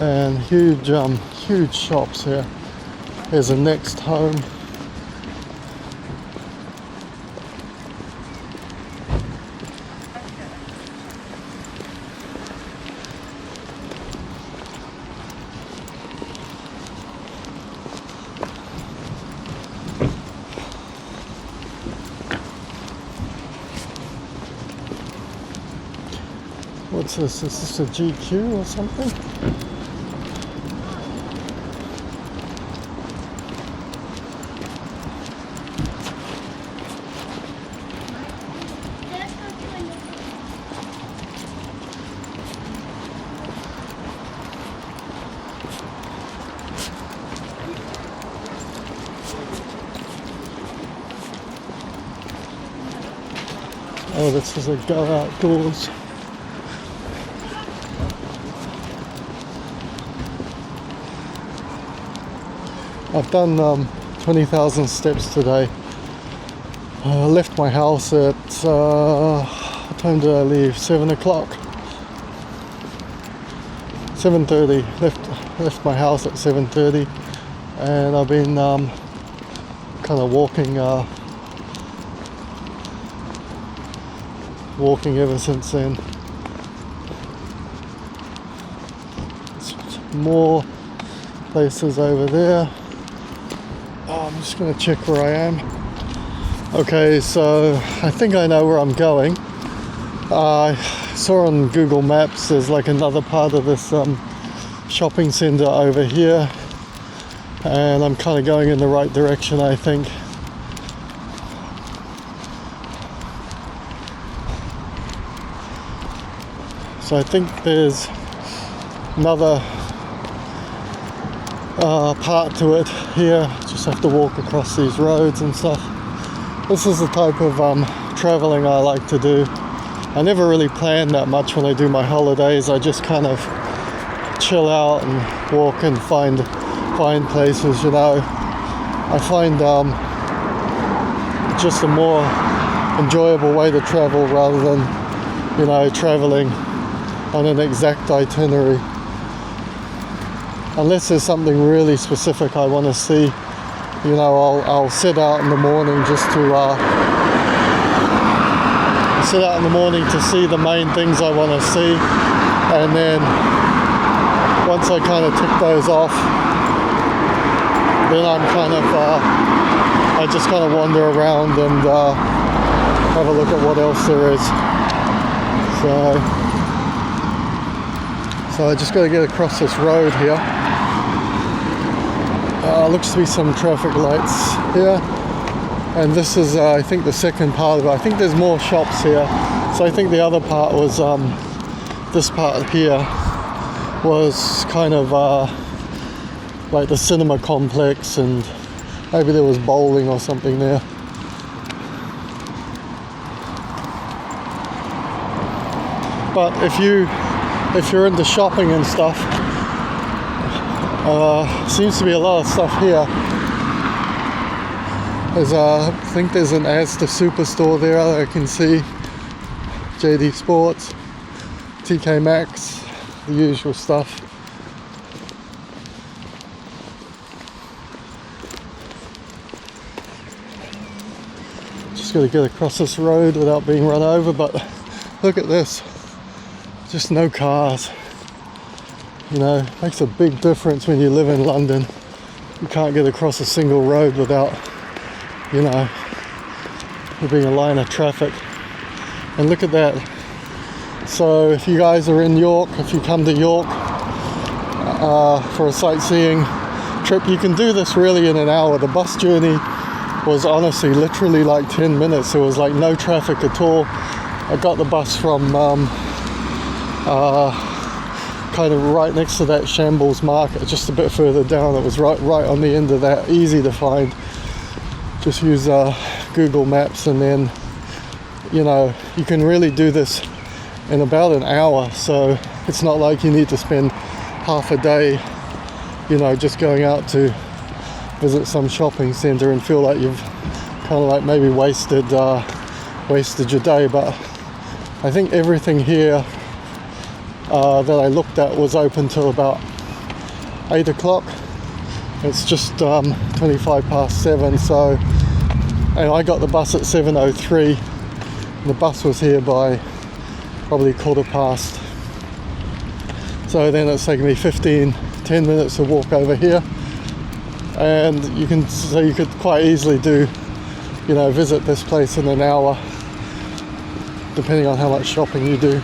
And huge shops here. There's a Next Home. What's this? Is this a GQ or something? Oh, this is a go outdoors. I've done 20,000 steps today. I left my house at, what time did I leave? 7 o'clock? 7:30. Left my house at 7:30, and I've been kind of walking ever since then. There's more places over there. I'm just going to check where I am. Okay, so I think I know where I'm going. I saw on Google Maps there's like another part of this shopping centre over here, and I'm kind of going in the right direction, I think. So I think there's another part to it here. Just have to walk across these roads and stuff. This is the type of traveling I like to do. I never really plan that much when I do my holidays. I just kind of chill out and walk and find places, you know. I find just a more enjoyable way to travel rather than, you know, traveling on an exact itinerary. Unless there's something really specific I want to see, you know, I'll set out in the morning just to see the main things I want to see, and then once I kind of tick those off, then I'm kind of I just kind of wander around and have a look at what else there is. So I just got to get across this road here. Looks to be some traffic lights here, and this is I think the second part of it. I think there's more shops here, so I think the other part was this part here was kind of like the cinema complex, and maybe there was bowling or something there. But if you're into shopping and stuff, seems to be a lot of stuff here. There's I think there's an Asda superstore there that I can see. JD Sports, TK Maxx, the usual stuff. Just got to get across this road without being run over, but look at this. Just no cars. You know, makes a big difference when you live in London. You can't get across a single road without, you know, there being a line of traffic. And look at that. So if you guys are in York, if you come to York for a sightseeing trip, you can do this really in an hour. The bus journey was honestly literally like 10 minutes. There was like no traffic at all. I got the bus from kind of right next to that Shambles Market, just a bit further down. It was right on the end of that, easy to find. Just use Google Maps, and then, you know, you can really do this in about an hour. So it's not like you need to spend half a day, you know, just going out to visit some shopping centre and feel like you've kind of like maybe wasted your day. But I think everything here that I looked at was open till about 8 o'clock. It's just 25 past 7, so, and I got the bus at 7:03, and the bus was here by probably 15:15. So then it's taken me 10 minutes to walk over here, and you could quite easily do, you know, visit this place in an hour, depending on how much shopping you do.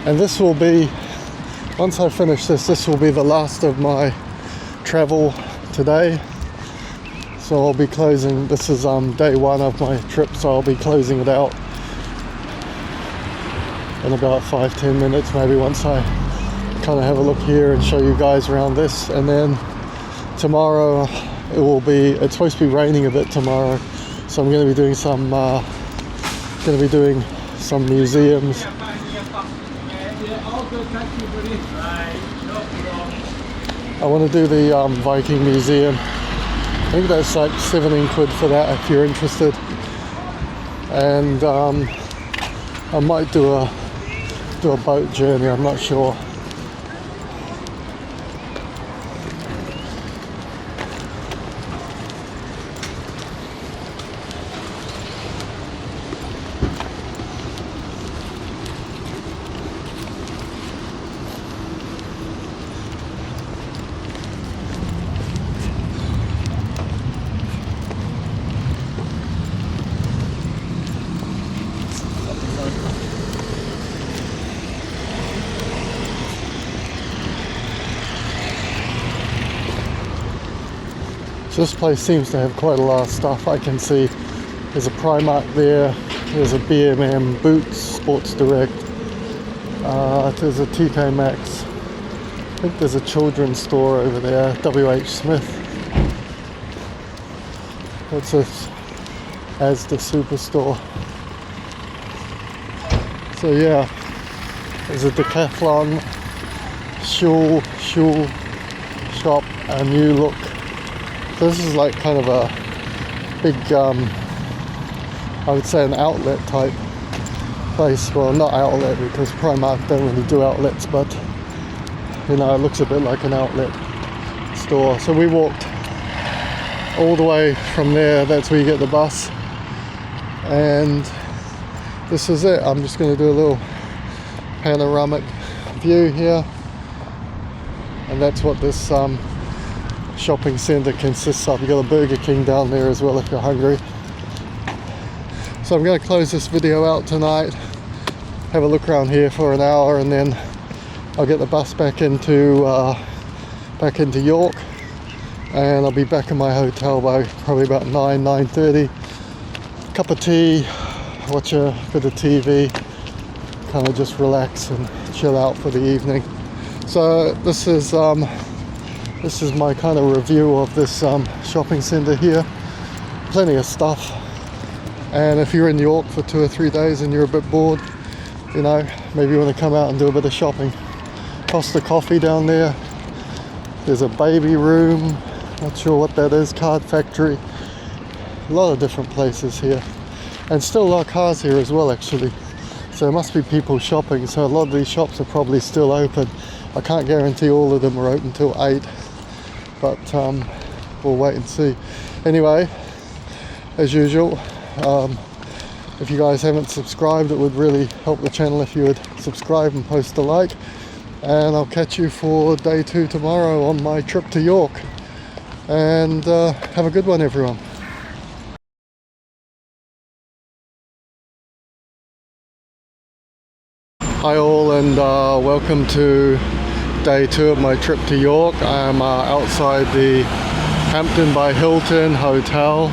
And this will be, once I finish this will be the last of my travel today. So I'll be closing, this is day one of my trip, so I'll be closing it out in about 5-10 minutes maybe, once I kind of have a look here and show you guys around this. And then tomorrow it's supposed to be raining a bit tomorrow, so I'm going to be doing some museums. I want to do the Viking Museum. I think that's like 17 quid for that if you're interested. And I might do a boat journey, I'm not sure. So this place seems to have quite a lot of stuff. I can see there's a Primark there, there's a B&M, Boots, Sports Direct, there's a TK Maxx. I think there's a children's store over there, WH Smith. What's this? Asda Superstore. So yeah, there's a Decathlon shoe shop, a new look. So this is like kind of a big, I would say an outlet type place. Well, not outlet because Primark don't really do outlets, but you know, it looks a bit like an outlet store. So we walked all the way from there, that's where you get the bus. And this is it. I'm just going to do a little panoramic view here. And that's what this shopping centre consists of. You've got a Burger King down there as well if you're hungry. So I'm going to close this video out tonight, have a look around here for an hour, and then I'll get the bus back into York, and I'll be back in my hotel by probably about 9:30. Cup of tea, watch a bit of TV, kind of just relax and chill out for the evening. So this is my kind of review of this shopping centre here. Plenty of stuff, and if you're in York for 2 or 3 days and you're a bit bored, you know, maybe you want to come out and do a bit of shopping. Costa Coffee down there. There's a baby room, not sure what that is, Card Factory. A lot of different places here, and still a lot of cars here as well actually. So there must be people shopping, so a lot of these shops are probably still open. I can't guarantee all of them are open till 8, but we'll wait and see. Anyway, as usual, if you guys haven't subscribed, it would really help the channel if you would subscribe and post a like. And I'll catch you for day 2 tomorrow on my trip to York. And have a good one, everyone. Hi all, and welcome to day 2 of my trip to York. I'm outside the Hampton by Hilton Hotel.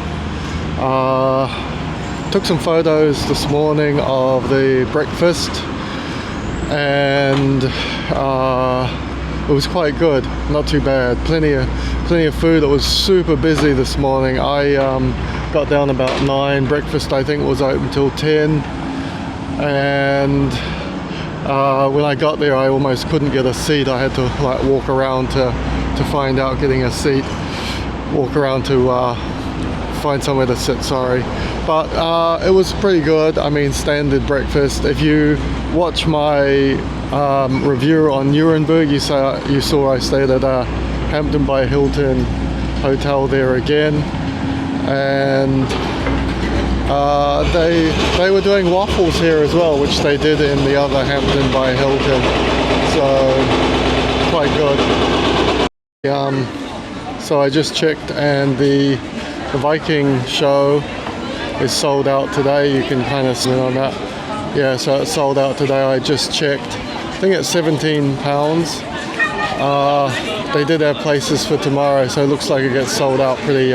Took some photos this morning of the breakfast, and it was quite good, not too bad. Plenty of food. It was super busy this morning. I got down about 9. Breakfast I think was open till 10, and when I got there I almost couldn't get a seat. I had to like walk around to find out getting a seat, walk around to find somewhere to sit, sorry. But it was pretty good. I mean, standard breakfast. If you watch my review on Nuremberg, you saw I stayed at Hampton by Hilton Hotel there again, and they were doing waffles here as well, which they did in the other Hampton by Hilton, so quite good. So I just checked, and the Viking show is sold out today. You can kind of see on that. Yeah, so it's sold out today. I just checked. I think it's £17. They did have places for tomorrow, so it looks like it gets sold out pretty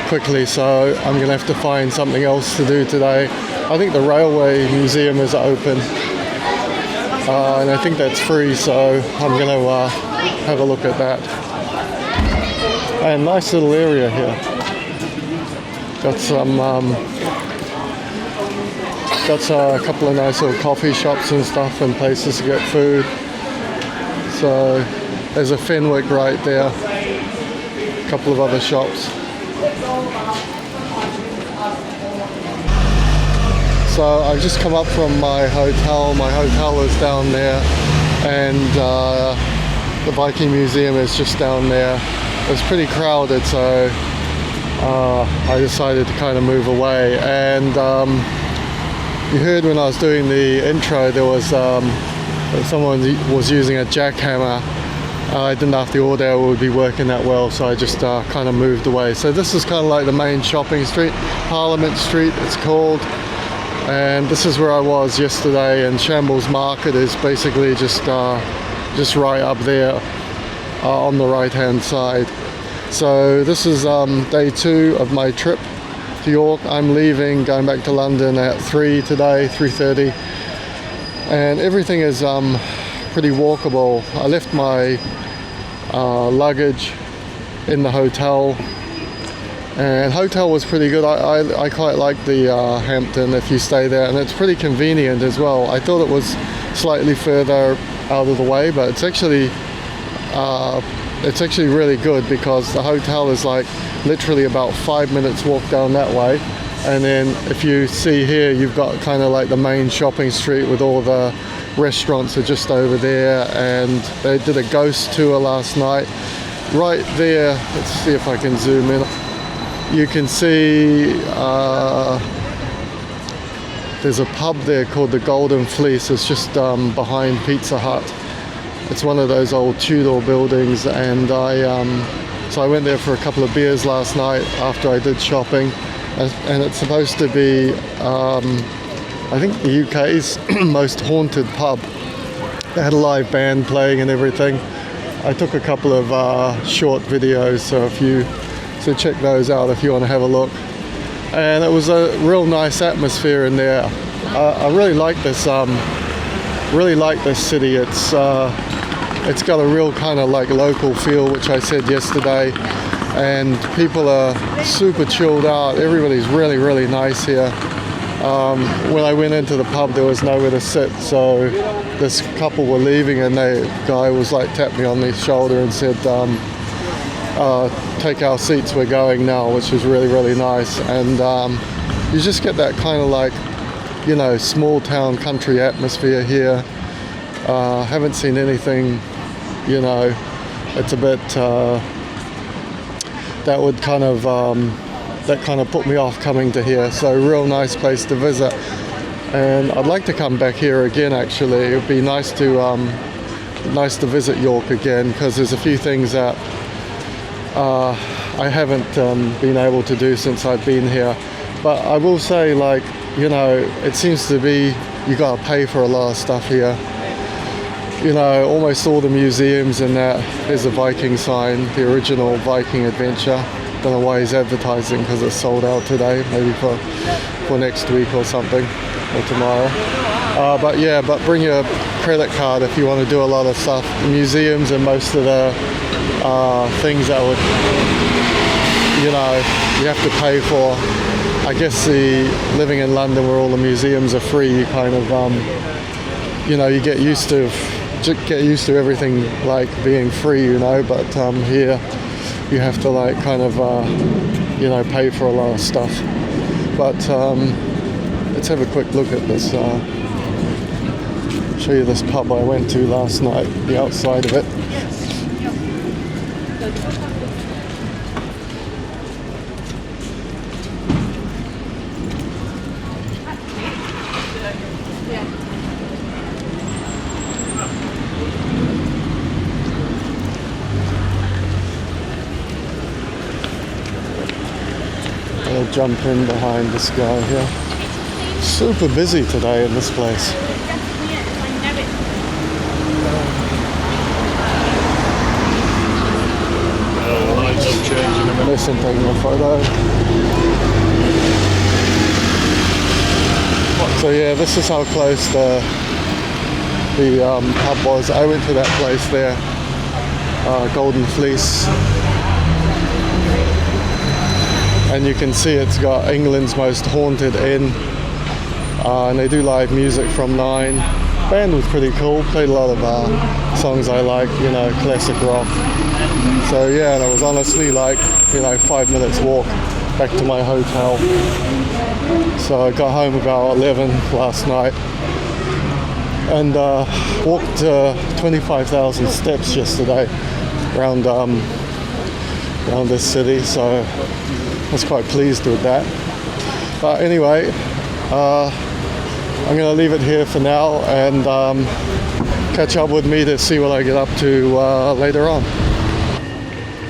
quickly. So I'm gonna have to find something else to do today. I think the Railway Museum is open, and I think that's free. So I'm gonna have a look at that. And nice little area here. Got some, a couple of nice little coffee shops and stuff and places to get food. So there's a Fenwick right there. A couple of other shops. So I've just come up from my hotel. My hotel is down there, and the Viking Museum is just down there. It's pretty crowded, so I decided to kind of move away. And you heard when I was doing the intro, there was someone was using a jackhammer. I didn't know if the audio would be working that well, so I just kind of moved away. So this is kind of like the main shopping street, Parliament Street it's called. And this is where I was yesterday, and Shambles Market is basically just right up there on the right hand side. So this is day 2 of my trip to York. I'm leaving, going back to London at 3 today, 3:30, and everything is pretty walkable. I left my luggage in the hotel, and hotel was pretty good. I quite like the Hampton if you stay there, and it's pretty convenient as well. I thought it was slightly further out of the way, but it's actually really good, because the hotel is like literally about 5 minutes walk down that way, and then if you see here, you've got kind of like the main shopping street with all the restaurants are just over there. And they did a ghost tour last night right there. Let's see if I can zoom in. You can see there's a pub there called the Golden Fleece. It's just behind Pizza Hut. It's one of those old Tudor buildings, and so I went there for a couple of beers last night after I did shopping, and it's supposed to be I think the UK's most haunted pub. They had a live band playing and everything. I took a couple of short videos, so check those out if you want to have a look. And it was a real nice atmosphere in there. I really like this city. It's got a real kind of like local feel, which I said yesterday, and people are super chilled out. Everybody's really, really nice here. When I went into the pub, there was nowhere to sit, so this couple were leaving, and the guy was like tapped me on the shoulder and said, take our seats, we're going now, which was really, really nice. And you just get that kind of like, you know, small town country atmosphere here. Haven't seen anything, you know, it's a bit that would kind of put me off coming to here. So real nice place to visit, and I'd like to come back here again. Actually, it would be nice to visit York again, because there's a few things that I haven't been able to do since I've been here. But I will say, like, you know, it seems to be you gotta pay for a lot of stuff here. You know, almost all the museums and that. There's a Viking sign, the original Viking adventure. Don't know why he's advertising, because it's sold out today, maybe for next week or something, or tomorrow. But bring your credit card if you want to do a lot of stuff. The museums and most of the things that would, you know, you have to pay for. I guess the living in London where all the museums are free, you kind of, you know, you get used to everything like being free, you know. But here you have to like kind of, you know, pay for a lot of stuff. But let's have a quick look at this. Show you this pub I went to last night, the outside of it. I'll jump in behind this guy here. Super busy today in this place. Listen, taking a photo. So yeah, this is how close the pub was. I went to that place there, Golden Fleece. and you can see it's got England's most haunted inn. And they do live music from 9. Band was pretty cool, played a lot of songs I like, you know, classic rock. So yeah, and it was honestly like, you know, 5 minutes walk back to my hotel. So I got home about 11 last night and walked 25,000 steps yesterday around this city, so I was quite pleased with that. But anyway, I'm going to leave it here for now and catch up with me to see what I get up to later on.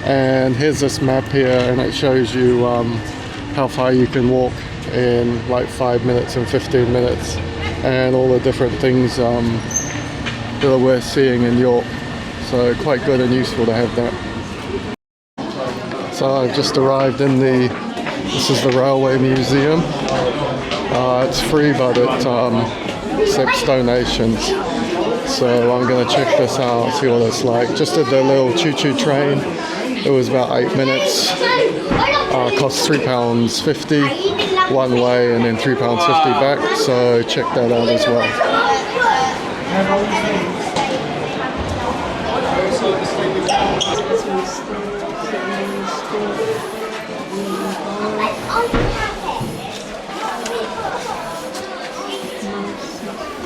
And here's this map here, and it shows you how far you can walk in like 5 minutes and 15 minutes, and all the different things that are worth seeing in York. So quite good and useful to have that. So I've just arrived in this is the Railway Museum. It's free, but it accepts donations. So I'm going to check this out, see what it's like. Just did the little choo-choo train. It was about 8 minutes. Cost £3.50 one way and then £3.50 back. So check that out as well.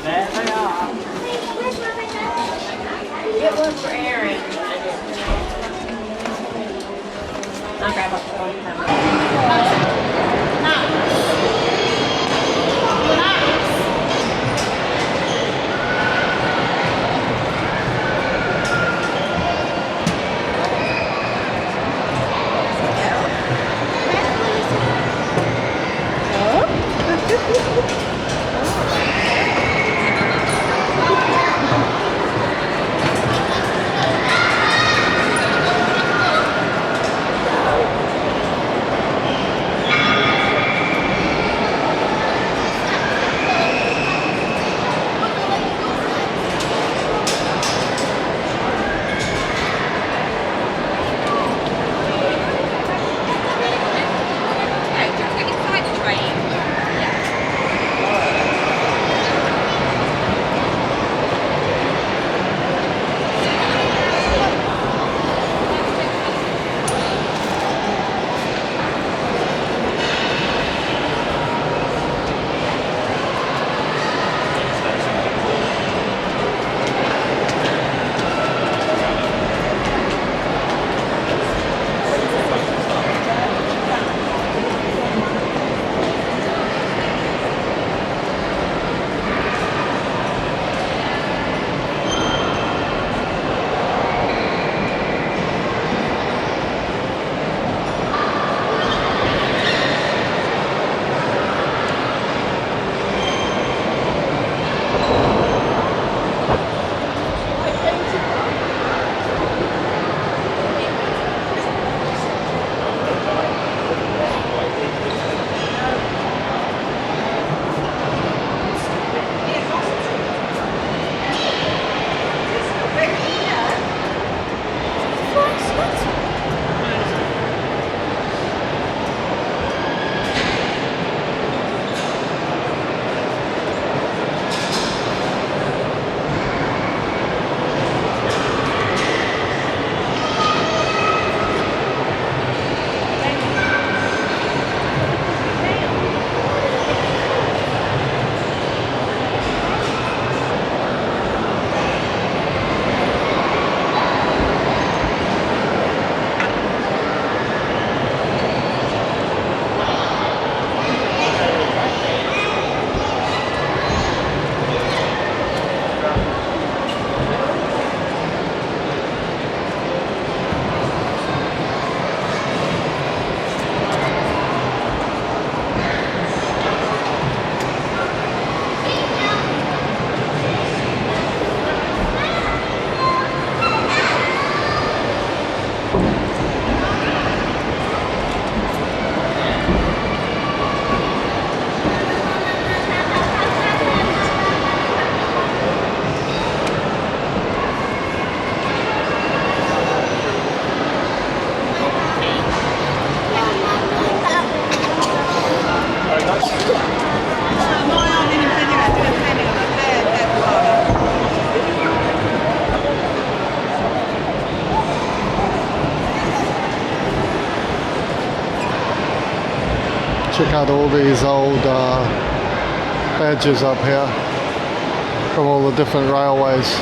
There they are. Get one for Aaron. I'll grab up the one. Check out all these old badges up here from all the different railways.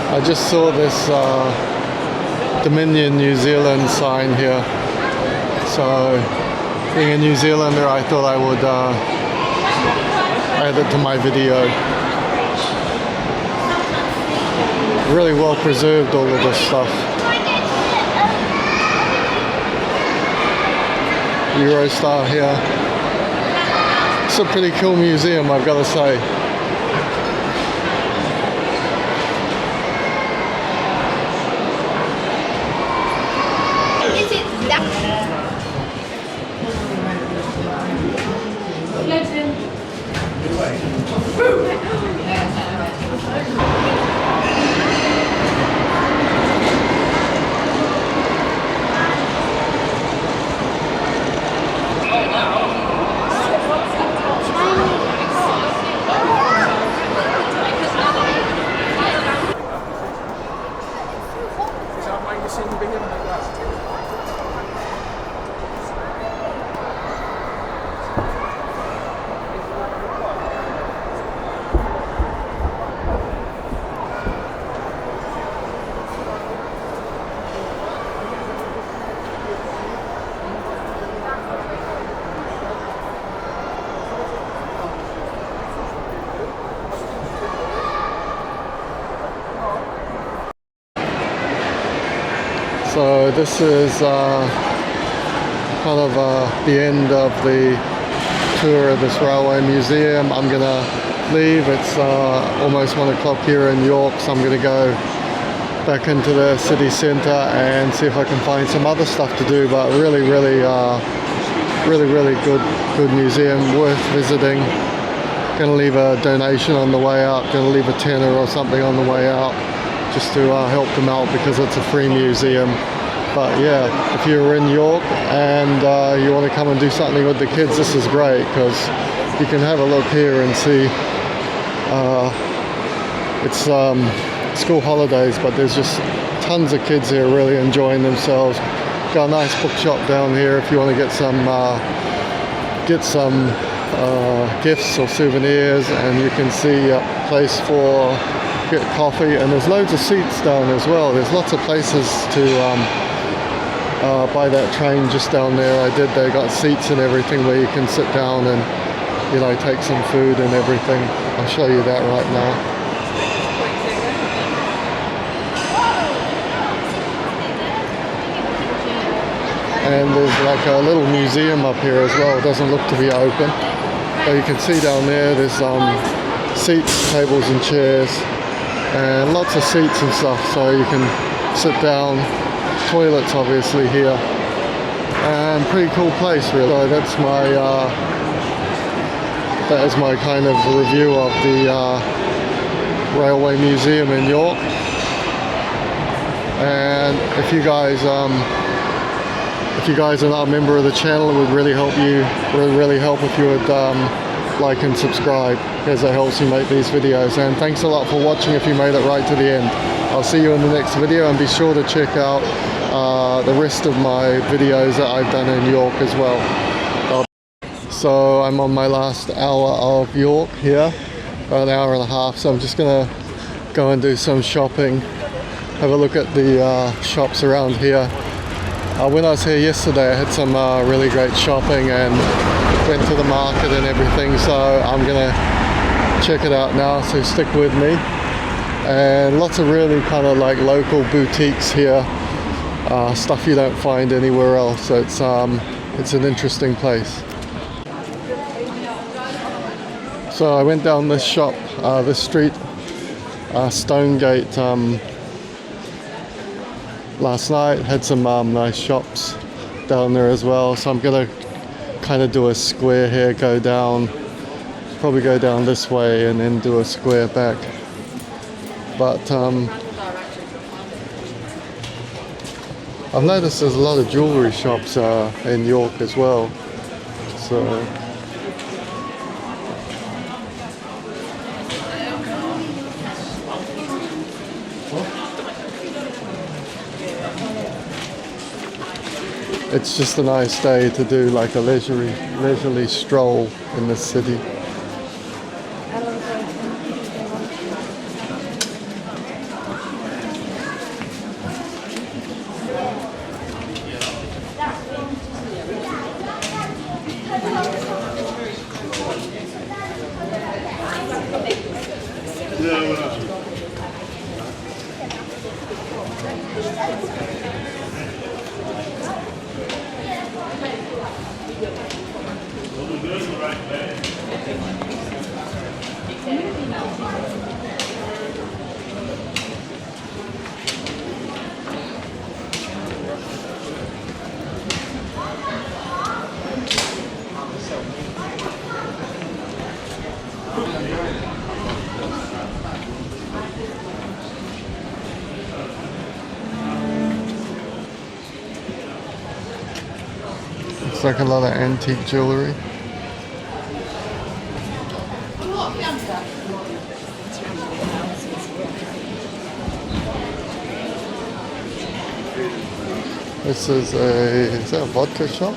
I just saw this Dominion New Zealand sign here, so being a New Zealander I thought I would add it to my video. Really well preserved, all of this stuff. Eurostar here. It's a pretty cool museum, I've got to say. Is it that? Oh, wow. So this is kind of the end of the tour of this railway museum. I'm gonna leave. It's almost 1 o'clock here in York, so I'm gonna go back into the city centre and see if I can find some other stuff to do. But really good museum, worth visiting. Gonna leave a donation on the way out, gonna leave a tenner or something on the way out just to help them out because it's a free museum. But yeah, if you're in York and you want to come and do something with the kids, this is great because you can have a look here and see it's school holidays, but there's just tons of kids here really enjoying themselves. Got a nice bookshop down here if you want to get some gifts or souvenirs, and you can see a place for get coffee, and there's loads of seats down as well. There's lots of places to buy that train just down there. They got seats and everything where you can sit down and, you know, take some food and everything. I'll show you that right now. And there's like a little museum up here as well. It doesn't look to be open, but you can see down there there's seats, tables and chairs, and lots of seats and stuff, so you can sit down. Toilets obviously here, and pretty cool place really. So that is my kind of review of the Railway Museum in York. And if you guys are not a member of the channel, it would really help if you would like and subscribe, because it helps me make these videos. And thanks a lot for watching if you made it right to the end. I'll see you in the next video, and be sure to check out the rest of my videos that I've done in York as well. So I'm on my last hour of York here, about an hour and a half, so I'm just gonna go and do some shopping, have a look at the shops around here. When I was here yesterday, I had some really great shopping and went to the market and everything, so I'm gonna check it out now, so stick with me. And lots of really kind of like local boutiques here, stuff you don't find anywhere else, so it's an interesting place. So I went down this shop, this street, Stonegate, last night. Had some nice shops down there as well, so I'm gonna kind of do a square here, probably go down this way and then do a square back. But I've noticed there's a lot of jewellery shops in York as well, so it's just a nice day to do like a leisurely stroll in the city. Looks like a lot of antique jewellery. This is that a vodka shop?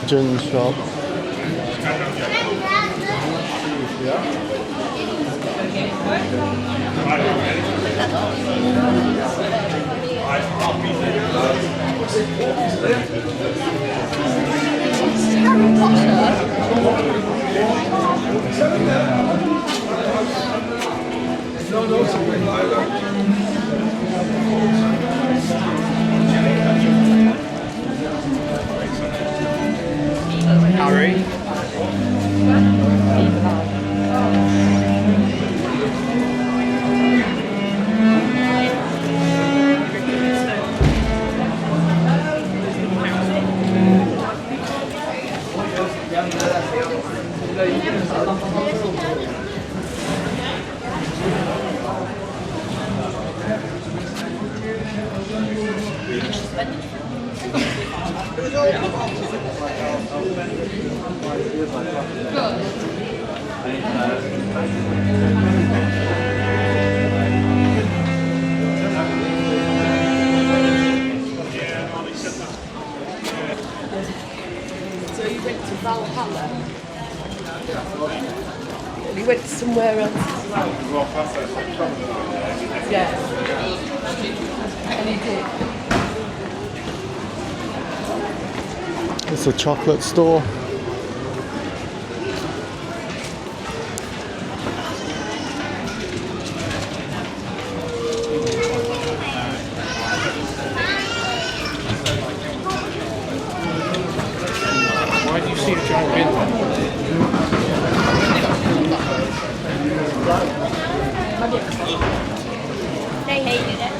Gin shop. Harry Potter. He went somewhere else as well. Yeah. And he did. It's a chocolate store. Why do you see a giant bin? They hated it.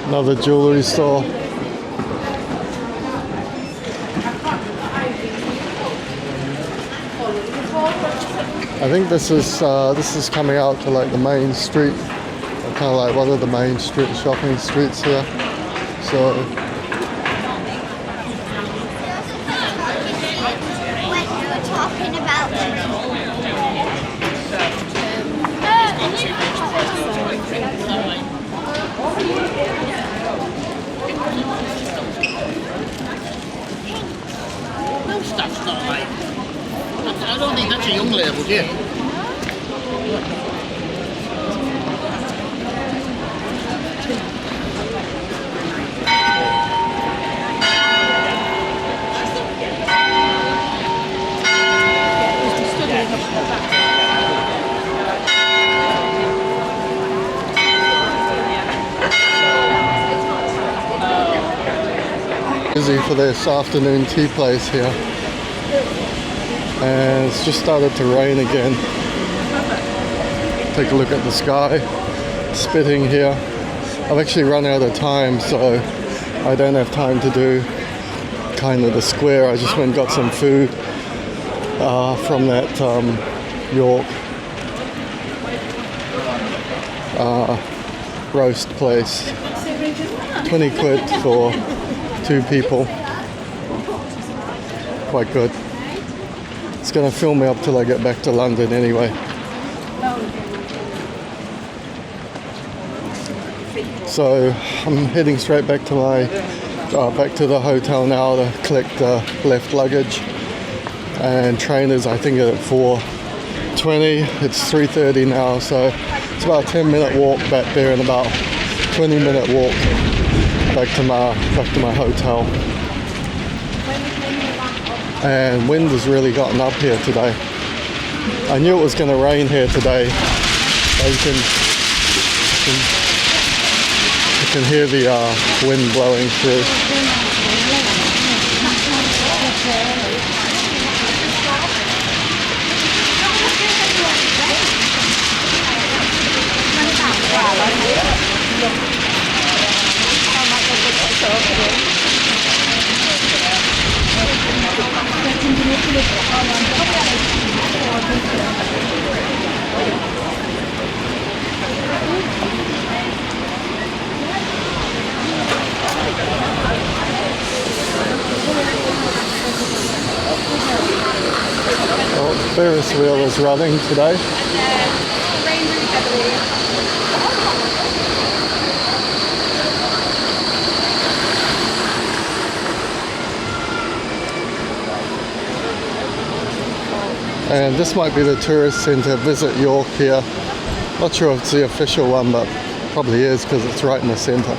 Another jewelry store. I think this is coming out to like the main street, kind of like one of the main shopping streets here. So When you were talking about No stuff's not like. I don't think that's a young label, do you? busy for this afternoon tea place here, and it's just started to rain again. Take a look at the sky, spitting here. I've actually run out of time, so I don't have time to do kind of the square. I just went and got some food from that York roast place. 20 quid for 2 people. Quite good. It's gonna fill me up till I get back to London anyway. So I'm heading straight back to the hotel now to collect the left luggage. And train is, I think, at 4:20. It's 3:30 now, so it's about a 10-minute walk back there and about 20-minute walk back to my hotel. And wind has really gotten up here today. I knew it was going to rain here today. You can hear the wind blowing through. Oh, Ferris wheel is running today. And this might be the tourist centre, Visit York here. Not sure if it's the official one, but probably is because it's right in the centre.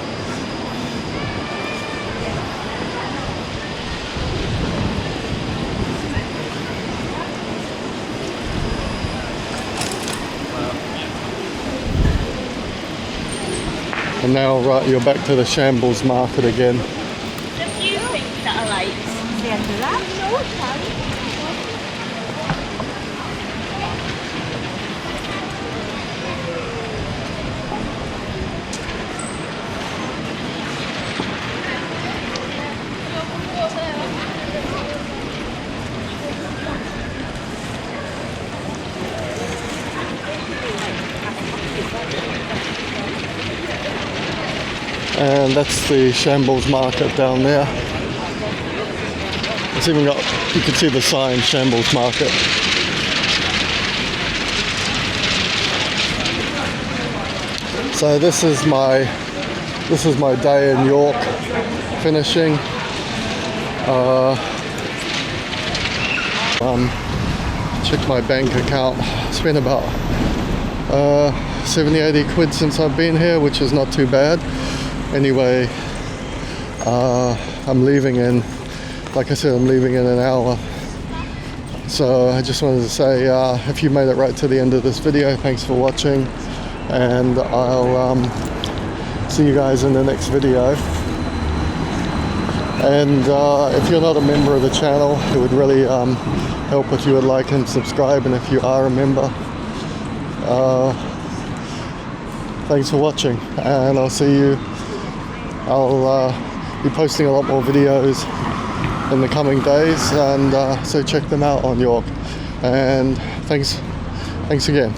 And now, right, you're back to the Shambles Market again. a few things that are like the end of that. No, it's fine. And that's the Shambles Market down there. It's even got, you can see the sign, Shambles Market. So this is my day in York finishing. Checked my bank account. Spent about 70-80 quid since I've been here, which is not too bad. Anyway, I'm leaving in, like I said, I'm leaving in an hour. So I just wanted to say, if you made it right to the end of this video, thanks for watching, and I'll see you guys in the next video. And if you're not a member of the channel, it would really help if you would like and subscribe, and if you are a member, thanks for watching, and I'll see you. I'll be posting a lot more videos in the coming days, and so check them out on York. And thanks again.